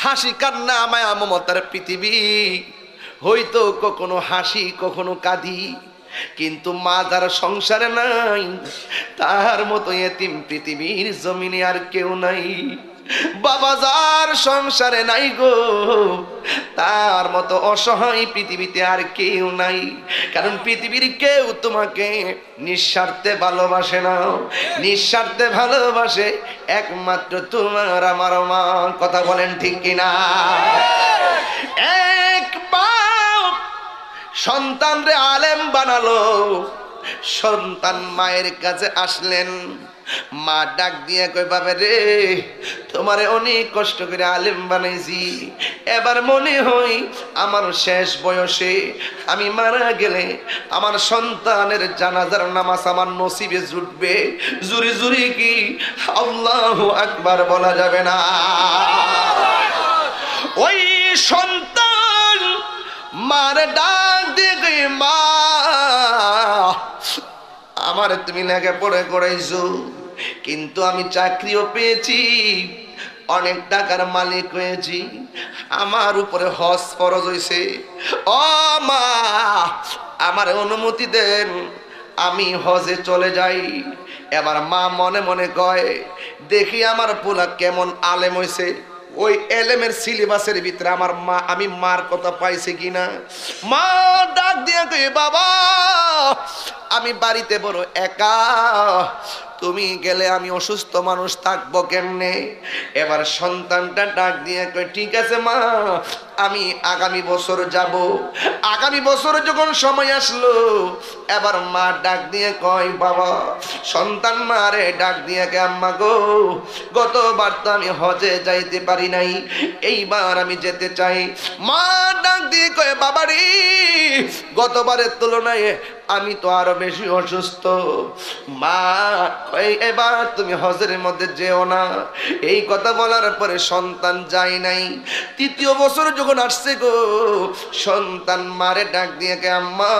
হাসি কান্না মায়া মমতার পৃথিবী, হয়তো কখনো হাসি কখনো কাঁদি, কিন্তু মা যার সংসারে নাই তার মতো এতিম পৃথিবীর জমিনে আর কেউ নাই। বাবা যার সংসারে নাই গো, তার মতো অসহায় পৃথিবীতে আর কেউ নাই। কারণ পৃথিবীর কেউ তোমাকে নিঃস্বার্থে ভালোবাসে না, নিঃস্বার্থে ভালোবাসে একমাত্র তোমার আমার মা। কথা বলেন ঠিক কিনা? এক বাপ সন্তান রে আলেম বানালো, সন্তান মায়ের কাছে আসলেন, মা ডাক দিয়ে কই বাবা রে তোমারে অনেক কষ্ট করে আলেম বানাইছি, এবার মনে হয় আমার শেষ বয়সে আমি মারা গেলে আমার সন্তানের জানাজার নামাজ আমার নসিবে জুটবে। জুরি জুরি কি আল্লাহু আকবার বলা যাবে না? ওই সন্তান মারে ডাক দিয়ে মা আমার তুমি লেগে পড়ে করাইছো, কিন্তু আমি চাকরিও পেয়েছি, অনেক টাকার মালিক হয়েছি, আমার উপরে হজ ফরজ হয়েছে, ও মা আমার অনুমতি দেন আমি হজে চলে যাই। এবার মা মনে মনে কয় দেখি আমার পোলা কেমন আলেম হয়েছে, ওই এলেমের সিলেবাসের ভিতরে আমার মা আমি মার কথা পাইছি কিনা। মা ডাক দিয়ে কই বাবা আমি বাড়িতে বড় একা, তুমি গেলে আমি অসুস্থ মানুষ থাকবো কেমনে? এবার সন্তানটা ডাক দিয়ে কয় ঠিক আছে মা, আমি আগামী বছর যাব। আগামী বছর যখন সময় আসলো, এবার মা ডাক দিয়ে কয় বাবা, সন্তান মারে ডাক দিয়ে কে আম্মা গো, গতবার তো আমি হজে যাইতে পারি নাই, এইবার আমি যেতে চাই। মা ডাক দিয়ে কয় বাবা রে, গতবারের তুলনায় আমি তো আরো বেশি অসুস্থ। মা কয় এবার তুমি হজের মধ্যে যেও না। এই কথা বলার পরে সন্তান যায় নাই। তৃতীয় বছর যখন আসছে গো, সন্তান মারে ডাক দিয়ে কে আম্মা,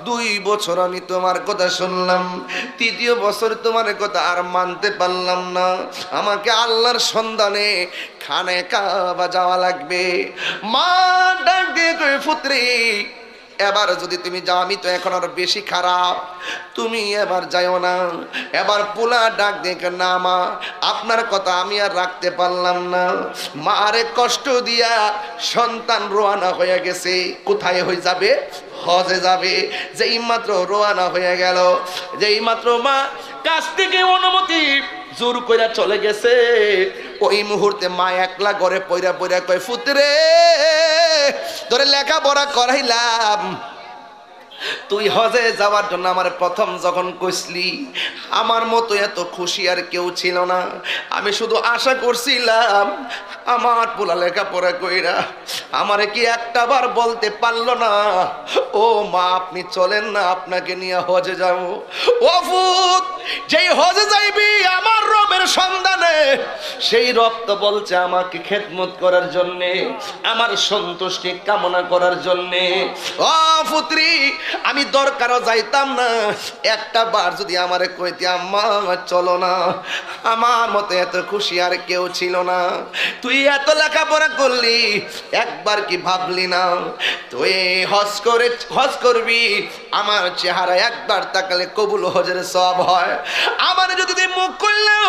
2 বছর আমি তোমার কথা শুনলাম, তৃতীয় বছর তোমার কথা আর মানতে পারলাম না, আমাকে আল্লাহর সন্ধানে খানে কাবা যাওয়া লাগবে। মা ডাক দিয়ে কয় পুত্রী, এবার যদি তুমি যাও আমি তো এখন আরো বেশি খারাপ, তুমি এবার যাইও না। এবার পোলা ডাক দেখে না মা, আপনার কথা আমি আর রাখতে পারলাম না। মারে কষ্ট দিয়া সন্তান রওনা হয়ে গেছে। কোথায় হয়ে যাবে? হজে যাবে। যেই মাত্র রওনা হয়ে গেল, যেই মাত্র মা কাছ থেকে অনুমতি জোর কইরা চলে গেছে, ওই মুহূর্তে মা একলা ঘরে পইরা পইরা কয় পুত্রে তোরে লেখাপড়া করাইলাম, তুই হজে যাওয়ার জন্য আমার প্রথম যখন কইসলি, আমার মতো এত খুশি আর কেউ ছিল না। আমি শুধু আশা করছিলাম আমার পোলা লেখাপড়া কইরা আমারে কি একটা বার বলতে পারলো না, ও মা আপনি চলেন না, আপনাকে নিয়ে হজে যাব। ও ফুত, যেই হজে যাইবি আমার রবের সন্ধানে, সেই রব তো বলছে আমাকে খেদমত করার জন্যে, আমার সন্তুষ্টি কামনা করার জন্যে। ও পুত্রী, আমি দরকারও যাইতাম না, একটা বার যদি আমারে কইতে আম্মা চলো না, আমার মতো এত খুশি আর কেউ ছিল না। তুই এত লেখাপড়া করলি, একবার কি ভাবলি না তুই হজ করবি, আমার চেহারা একবার তাকালে কবুল হজের সওয়াব হয়। আমার যদি তুই মুখ করলেও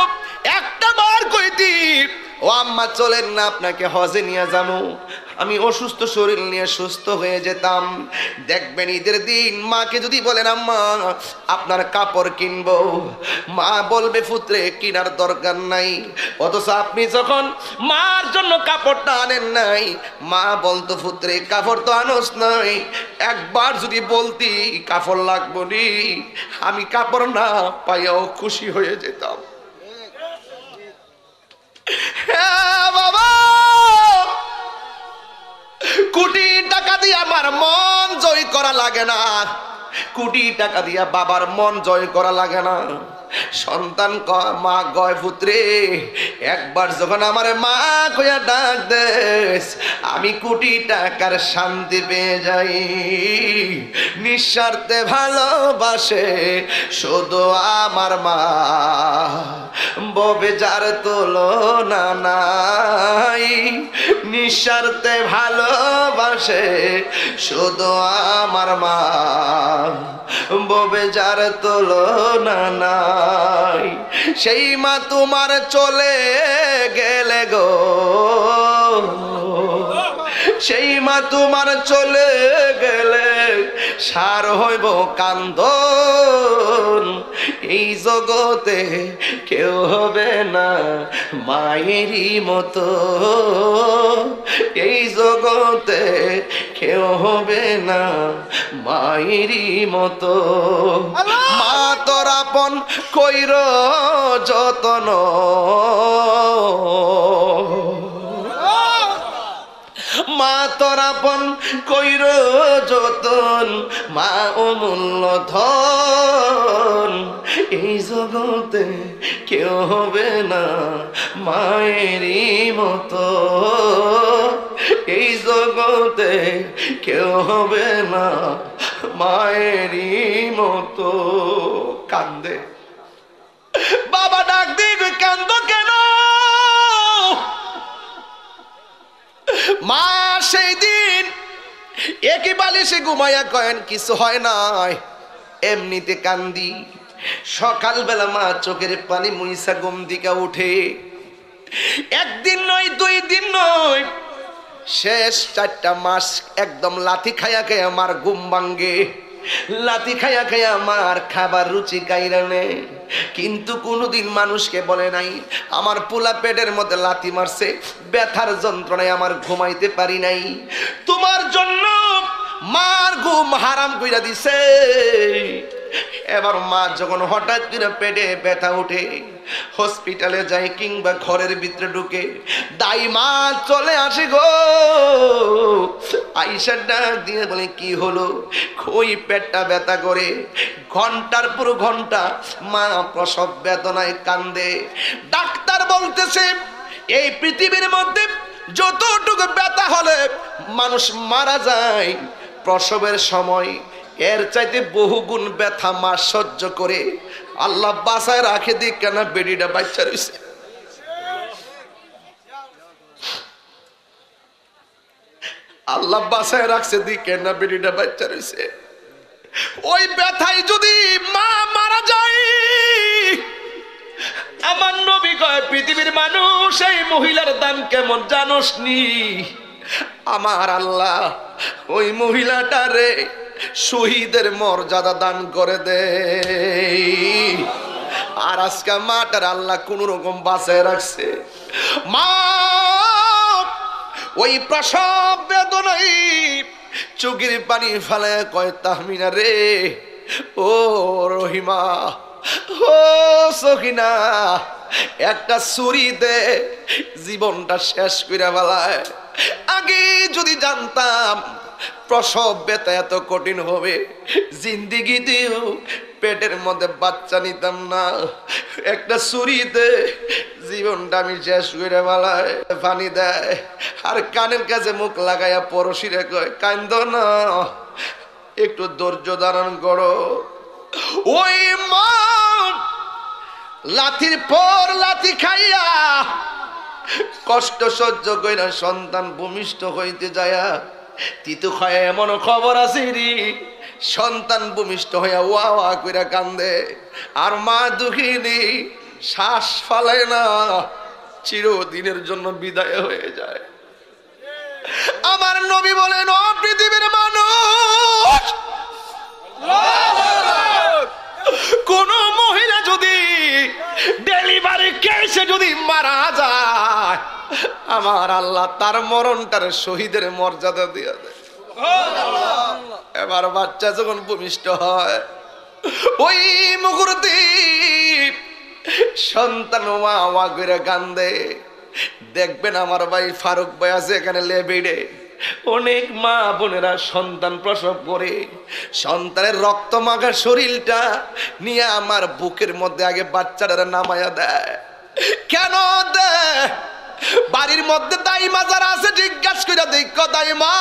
একটা বার কইতি ও আম্মা চলেন না, আপনাকে হজে নিয়ে যাবো, আমি অসুস্থ শরীর নিয়ে সুস্থ হয়ে যেতাম। দেখবেন ঈদের দিন মাকে যদি বলেন আম্মা আপনার কাপড় কিনবো, মা বলবে পুত্রে কিনার দরকার নাই। অথচ আপনি যখন মার জন্য কাপড়টা আনেন নাই, মা বলতো পুত্রে কাপড় তো আনোস নাই, একবার যদি বলতি কাপড় লাগবো নি, আমি কাপড় না পাইয়াও খুশি হয়ে যেতাম। হ্যাঁ বাবা, কোটি টাকা দিয়ে আমার মন জয় করা লাগে না, কোটি টাকা দিয়া বাবার মন জয় করা লাগে না। সন্তান কয় মা গয় পুত্রে, একবার যখন আমার মা কইয়া ডাক দেস, আমি কোটি টাকার শান্তি পেয়ে যাই। নিঃস্বার্থে ভালোবাসে শুধু আমার মা, ববে যার তুলনা নাই। নিঃস্বার্থে ভালোবাসে শুধু আমার মা, ববে যার তুলনা নাই। সেই মা তোমার চলে গেলে গো, সেই মা তোমার চলে গেলে সার হইব কান্দন। এই জগতে কেউ হবে না মায়েরই মতো, এই জগতে কেউ হবে না মায়েরই মতো। মা তোর আপন কইর যতন, মা তোর আপন কইর যতন, মা অমূল্য ধন। এই জগতে কেউ হবে না মায়েরই মতো, এই জগতে কেউ হবে না মায়েরই মতো। কান্দে বাবা, ডাক দিবে কান্দ কেন? মা সেই দিন একই বালিশে ঘুমাইয়া কয়েন কিছু হয় নাই, এমনিতে কান্দি। সকালবেলা মা চোখের পানি মুইসা ঘুম দিকে উঠে, একদিন নয় 2 দিন নয়, শেষ 4টা মাস একদম লাথি খাইয়া খেয়ে আমার ঘুম ভাঙ্গে। লাথি খাইয়া খাইয়া মার খাবার রুচি কাইরা নে, কিন্তু কোনোদিন মানুষকে বলে নাই আমার পোলা পেটের মধ্যে লাথি মারছে, ব্যথার যন্ত্রণায় আমার ঘুমাইতে পারি নাই। তোমার জন্য মার ঘুম হারাম কইরা দিছে। এবার মা যখন হঠাৎ করে পেটে ব্যথা উঠে, হসপিটালে যায় কিংবা ঘরের ভিতরে ঢুকে, দাই মা চলে আসে গো। আইসা ডাক দিয়ে বলে কি হলো? ওই পেটটা ব্যথা করে। ঘন্টার পর ঘন্টা মা প্রসব বেদনায় কান্দে। ডাক্তার বলতেছে এই পৃথিবীর মধ্যে যতটুকু ব্যথা হলে মানুষ মারা যায় প্রসবের সময়, এর চাইতে বহুগুণ ব্যথা মা সহ্য করে আল্লাহ বাঁচায় রাখে দিক কেন বেডিটা বাচ্চা রয়েছে। আল্লাহ বাঁচায় রাখছে দিক কেন বেডিটা বাচ্চা রয়েছে। ওই ব্যথায় যদি মা মারা যায়, আমার নবী কয় পৃথিবীর মানুষ এই মহিলার দাম কেমন জানোস নি? আমার আল্লাহ ওই মহিলাটারে শহীদের মর্যাদা দান করে দে। আর আজকে মাটার আল্লাহ কোন রকম বাঁচায় রাখছে। মা ওই প্রসব বেদনায় চোখের পানি ফেলে কয় তাহমিনা রে, ও রহিমা, ও সখিনা, একটা ছুরি দে জীবনটা শেষ করে ফেলায়। আগে যদি জানতাম প্রসব ব্যথা এত কঠিন হবে, জিন্দিগিতেও পেটের মধ্যে বাচ্চা নিতাম না। একটা ছুরি দে জীবনটা আমি শেষ করে ফেলায়। পানি দেয় আর কানের কাছে মুখ লাগাইয়া পরশিরে কয় কান্দ না, একটু ধৈর্য ধারণ করো। ওই মা লাথির পর লাথি খাইয়া কষ্ট সহ্য কইরা সন্তান ভূমিষ্ঠ হইতে যায়া তিতু খায় এমন খবর আছে রে, সন্তান ভূমিষ্ঠ হইয়া ওয়া ওয়া কইরা কান্দে। আর মা দুঃখিনী শ্বাস ফেলে না, চিরদিনের জন্য বিদায় হয়ে যায়। আমার নবী বলেন ও পৃথিবীর মানুষ, কোন মহিলা যদি ডেলিভারি কেসে যদি মারা যায়, আমার আল্লাহ তার মরণটার শহীদের মর্যাদা দিয়ে দেয়। এবার বাচ্চা যখন ভূমিষ্ঠ হয়, ওই মুহূর্তে সন্তান ওয়া ওয়া করে কান্দে। দেখবেন আমার ভাই ফারুক ভাই আছে এখানে লেবিড়ে, অনেক মা বোনেরা সন্তান প্রসব করে সন্তানের রক্ত মাখা শরীরটা নিয়ে আমার বুকের মধ্যে আগে বাচ্চাটা নামায়া দেয়। কেন দেয়? বাড়ির মধ্যে দাইমা যারা আছে জিজ্ঞাসা করে দেখো, দাইমা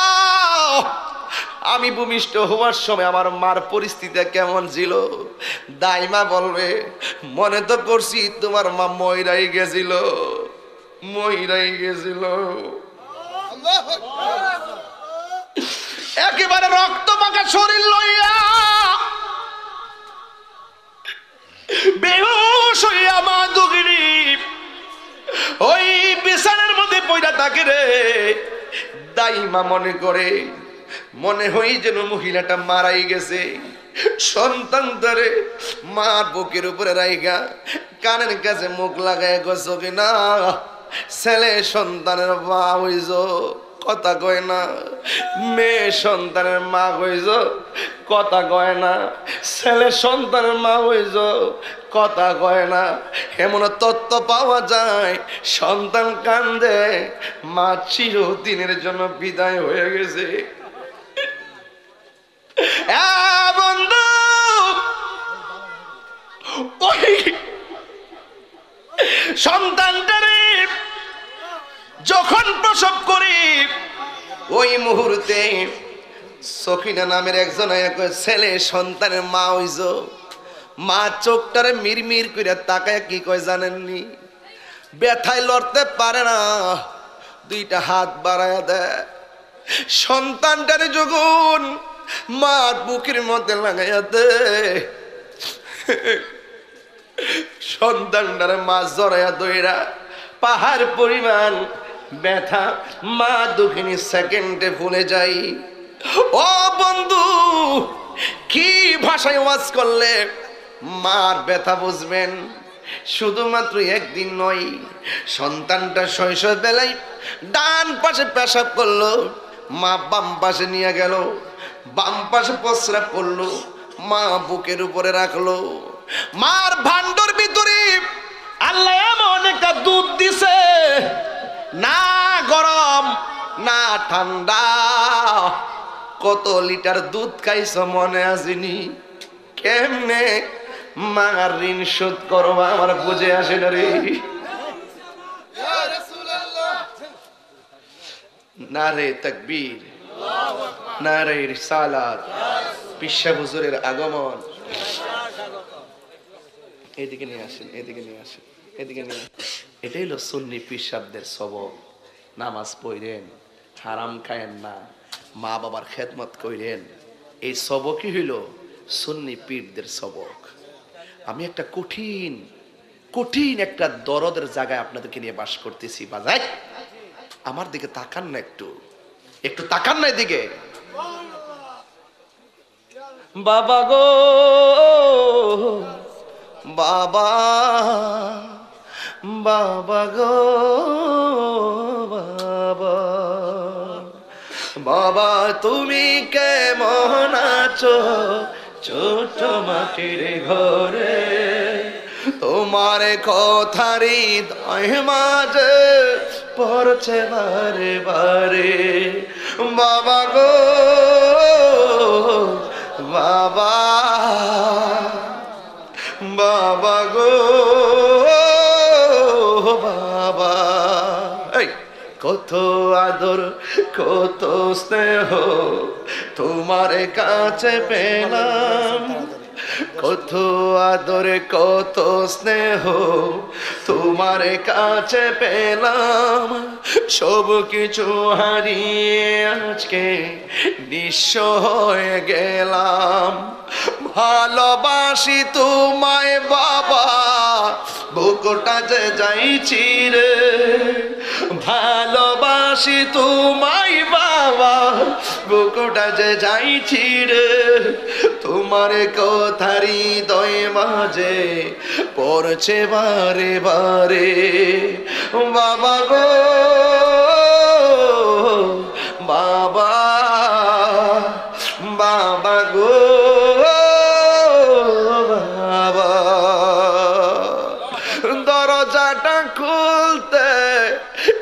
আমি ভূমিষ্ঠ হওয়ার সময় আমার মার পরিস্থিতি কেমন ছিল? দাইমা বলবে মনে তো করছি তোমার মা মইরাই গেছিল, মইরাই গেছিল। একেবারে রক্ত মাখা শরীর লইয়া বেহুশ হইয়া মা দুগিরি ওই বিছানার মধ্যে পয়রা থাকে রে। দাইমা মনে করে মনে হই যেন মহিলাটা মারাই গেছে। সন্তান ধরে মার বুকের উপরে রাইগা কানের কাছে মুখ লাগায় গেছো কিনা, ছেলে সন্তানের মা হইছ কথা কয় না, মেয়ে সন্তানের মা হইছ কথা কয় না, ছেলে সন্তানের মা হইছ কথা কয় না। এমন তত্ত্ব পাওয়া যায়, সন্তান কান্দে মা চিরদিনের জন্য বিদায় হয়ে গেছে। বন্ধু ওই সন্তানটারে যখন প্রসব করি, ওই মুহূর্তে সখিনা নামের একজন ছেলে সন্তানের মা হইছ। মা চোখটারে মিরমির করে তাকায় কি কয় জানেননি? ব্যথায় লড়তে পারে না, দুইটা হাত বাড়ায় দেয়। সন্তানটারে যখন মার বুকের মধ্যে লাগাইয়া দে, সন্তানটারে মা জড়াইয়া দইরা পাহাড় পরিমাণ ব্যথা মা দুঃখিনী সেকেন্ডে ভুলে যাই। ও বন্ধু কি ভাষায় ওয়াজ করলে মার ব্যথা বুঝবেন। শুধুমাত্র একদিন নয়, সন্তানটা শৈশব বেলায় ডান পাশে পেশাব করলো, মা বাম পাশে নিয়ে গেল, বাম পাশে প্রস্রাব করলো, মা বুকের উপরে রাখলো। মার ভান্ডার ভিতরে আল্লাহ এমন একটা দুধ দিছে, না গরম না ঠান্ডা। কত লিটার দুধ খাইছো মনে আসেনি? কেমনে মার ঋণ শোধ করবো আমার বুঝে আসে না রে। নারে তাকবীর, নারে রিসালাত, পিসা হুজুরের আগমন। এদিকে নিয়ে আসেন, এদিকে নিয়ে আসেন, এদিকে নিয়ে আসেন। এটাই হলো সুন্নি পিসাবদের সবক। নামাজ পড়েন, হারাম খায়েন না, মা বাবার খেদমত কইরেন। এই সবকই হইল সুন্নি পীরদের সবক। আমি একটা কঠিন কঠিন একটা দরদের জায়গায় আপনাদেরকে নিয়ে বাস করতেছি। বাজাই আমার দিকে তাকান না, একটু একটু তাকান না এদিকে। বাবা গো বাবা, বাবা গো বাবা, বাবা তুমি কেমন আছো ছোট মাটির ঘরে? তোমার কথারই দয় মাঝে পড়ছে বারে বারে। বাবা গো বাবা, বাবা গো বাবা, এই কত আদর কত স্নেহ তোমার কাছে পেলাম, কত আদর কত স্নেহ তোমার কাছে পেলাম। সব কিছু হারিয়ে আজকে নিঃস্ব হয়ে গেলাম। ভালোবাসি তোমায় বাবা, বুকটা যে যাইছি রে। ভালোবাসি তোমায় বাবা, বুকটা যে যাইছি রে। তোমার কথারি দয় মাঝে পড়ছে বারে বারে। বাবা গো বাবা, বাবা গো বাবা, দরজাটা খুলতে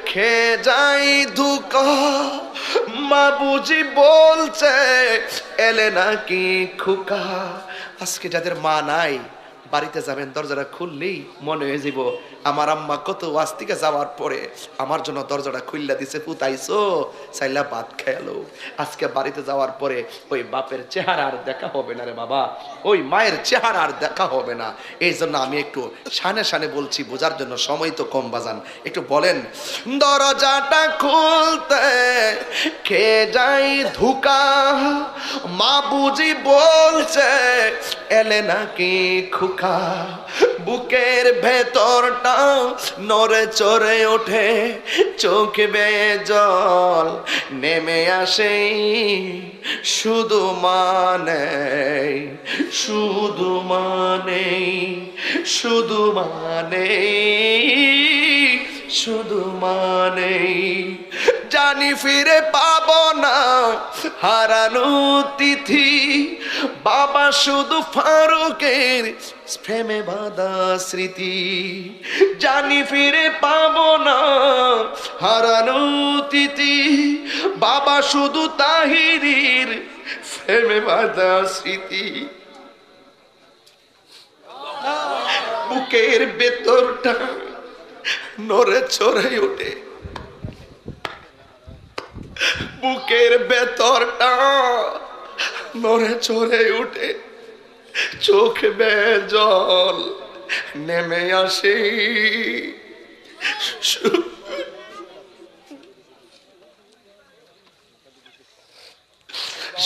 খেয়ে যাই ধুকা। মা বুঝি বলছে এলে নাকি খুকা। আজকে যাদের মা নাই, বাড়িতে যাবেন, দরজাটা খুললেই মনে হয়ে যাব আমার আম্মা কত ওয়াজ থেকে যাওয়ার পরে আমার জন্য দরজাটা খুললা দিছে, পুতাইছো চাইলা ভাত খেয়ালো। আজকে বাড়িতে যাওয়ার পরে ওই বাপের চেহারা আর দেখা হবে না রে বাবা, ওই মায়ের চেহারা আর দেখা হবে না। এই জন্য আমি একটু শানে শানে বলছি, বোঝার জন্য সময় তো কম বাজান। একটু বলেন, দরজাটা খুলতে খেয়ে যাই ধুকা। মা বুঝি বলছে এলে নাকি খুকা। বুকের ভেতরটা নড়ে চড়ে ওঠে, চোখ বেয়ে জল নেমে আসে। শুধু মানে শুধু মানে শুধু মানে শুধু মানে জানি ফিরে পাবো না হারানো তিথি। বাবা শুধু ফারুকের প্রেমে বাঁধা স্মৃতি। জানি ফিরে পাবো না হারানো তিথি। বাবা শুধু তাহিরির প্রেমে বাঁধা স্মৃতি। বুকের ভেতরটা নড়ে চড়ে ওঠে, বুকের ভেতরটা নড়ে চড়ে উঠে, চোখ বেয়ে জল নেমে আসে।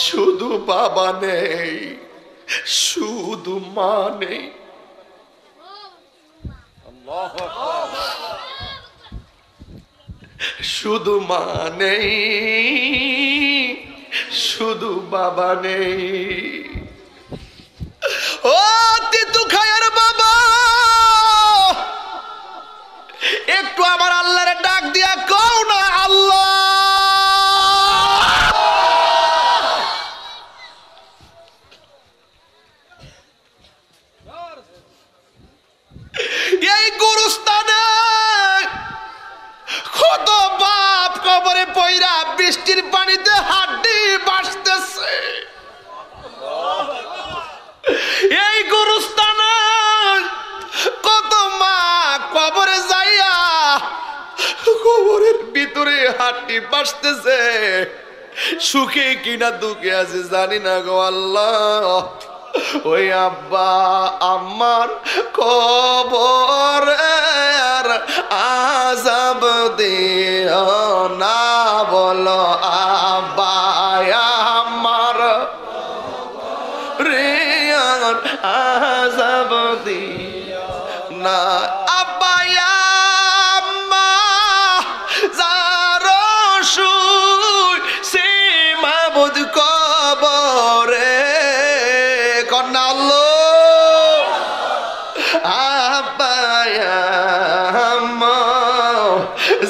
শুধু বাবা নেই, শুধু মা নেই। শুধু মা নেই, শুধু বাবা নেই। ও তিতু খায়ের বাবা, একটু আমার আল্লাহরে ডাক দিয়া কও না আল্লাহ। এই গুরুস্থানে কত বাপ কবরে পয়রা বৃষ্টির পানিতে হাড্ডি বাসতেছে। এই গুরুস্থানে কত মা কবরে যাইয়া কবরের ভিতরে হাড্ডি বাসতেছে। সুখে কিনা দুঃখে আছে জানি না গো আল্লাহ। ওই আব্বা আমার কবরের আযাব দিও না, বলো আব্বা আমার রিয়ার আযাব দিও না। আব্বা আম্মা যারা শুই সে মাবুদ কবরে কন্যা আল্লাহ। আব্বা আম্মা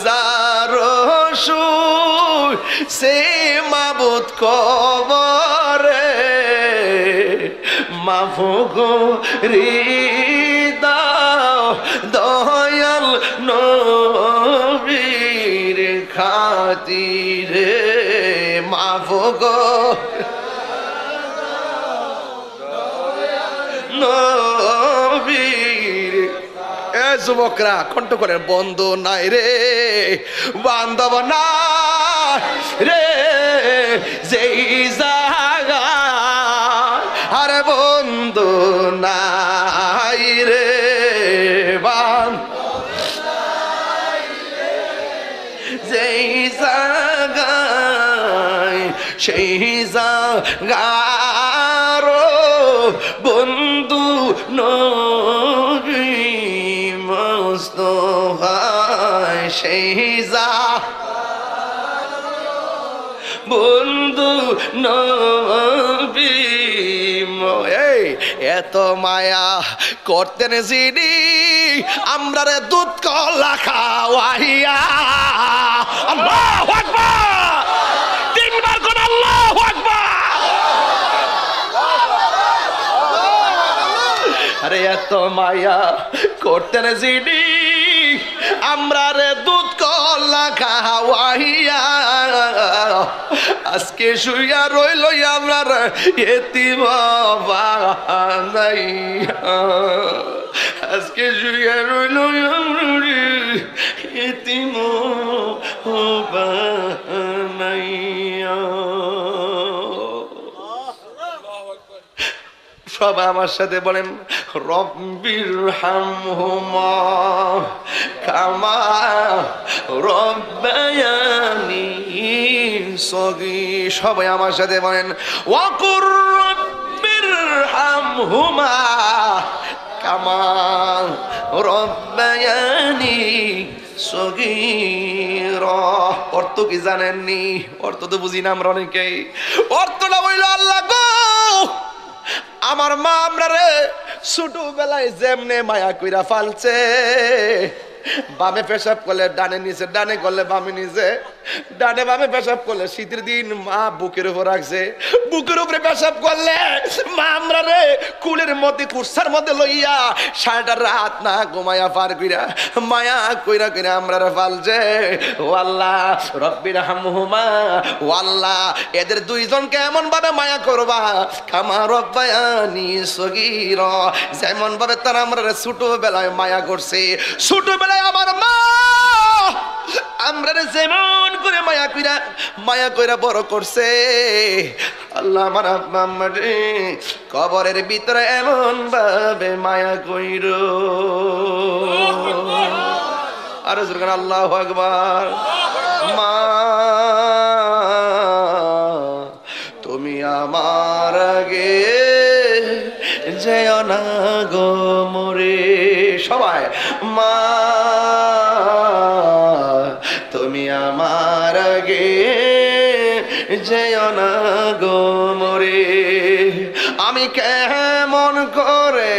যারা শুই সে মাবুদ কবরে মাফু দাও দয়াল নবীর খাতিরে, মাফু নবীর। এ যুবকরা কণ্ঠ করে, বন্ধু নাই রে বান্ধব নাই রে যেই জায়গা, আরে বন্ধু নাই রে যেই জায়গায় সেই জায়গার বন্ধু নবী মুস্তাফা, সেই বন্ধু নবী। এই এত মায়া করতেন যিনি আমরা রে দুধ কলা খাওয়াইয়া। আল্লাহু আকবার, তিনবার কোন আল্লাহু আকবার। আরে এত মায়া করতেন যিনি আমরা রে দুধ কলা খাওয়াইয়া, আজকে শুইয়া রইল আমরা এতিম বানাইয়া, আজকে শুইয়া রইল এতিম বানাইয়া। সবাই আমার সাথে বলেন, রব্বির হামহুমা কামা রব্বায়ানি সগীর। সবাই আমার সাথে বলেন, ওয়াকুর রব্বির হামহুমা কামা রব্বায়ানি সগীর। অর্থ কি জানেননি? অর্থ তো বুঝি না আমরা অনেকেই। অর্থটা বলল, আল্লাহ গো আমার মা আমরা রে ছোটবেলায় যেমনে মায়া কইরা ফালছে, বামে পেশাব করলে ডানে নিচে, ডানে করলে বামে নিচে, ডানে বামে পেশাব করলে শীতের দিন মা বুকের উপর রাখছে, বুকের উপরে পেশাব করলে মা আমরা রে কুলের মধ্যে কুরসার মধ্যে লইয়া সারাটা রাত না ঘুমায়া পার কইরা মায়া কইরা কইরা আমরা রে ফালছে। ও আল্লাহ রব্বির হামহুমা, ও আল্লাহ এদের দুইজনকে এমন ভাবে মায়া করবা কামা রব্বায়ানি সগীরা, যেমন ভাবে তারা আমরা রে ছোটবেলায় মায়া করছে। ছোটবেলায় আমার মা আমরা যেমন করে মায়া কইরা বড় করছে, আল্লাহ আমার আব্বা আম্মারে কবরের ভিতরে এমন ভাবে মায়া কইর। আর জোরে আল্লাহু আকবার। মা তুমি আমার আগে যেও না গো মোরে। সবাই মা তুমি আমার আগে যেও না গো মোরে। আমি কেমন করে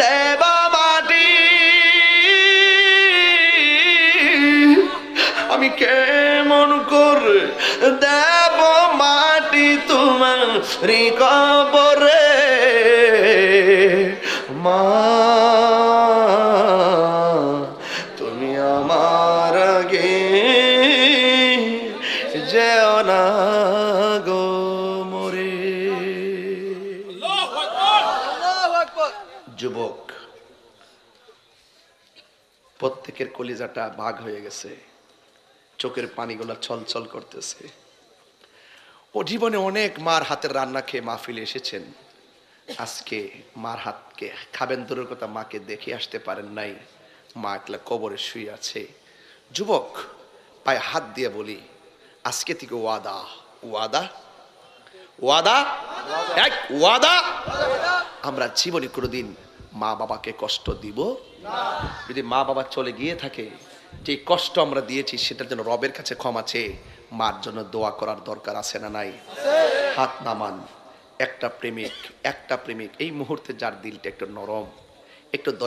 দেব মাটি, আমি কেমন করে দেব মাটি তোমার কবরে মা, তুমি আমার আগে যেও না গো মরে। যুবক, প্রত্যেকের কলিজাটা ভাগ হয়ে গেছে, চোখের পানিগুলো ছলছল করতেছে। ও জীবনে অনেক মার হাতের রান্না খেয়ে মাহফিলে এসেছেন, আজকে মার হাতকে খাবেন দূরের কথা, মাকে দেখে আসতে পারেন নাই, মা একলা কবরে শুয়ে আছে। যুবক, পায়ে হাত দিয়ে বলি, আজকে থেকে ওয়াদা, ওয়াদা, ওয়াদা, এক ওয়াদা, আমরা জীবনে কোনোদিন মা বাবাকে কষ্ট দিব না। যদি মা বাবা চলে গিয়ে থাকে, যে কষ্ট আমরা দিয়েছি সেটার জন্য রবের কাছে ক্ষমা চেয়ে মার জন্য দোয়া করার দরকার আছে না নাই? হাত নামান। একটা প্রেমিক এই মুহূর্তে যার দিলটা একটু নরম, একটু দয়া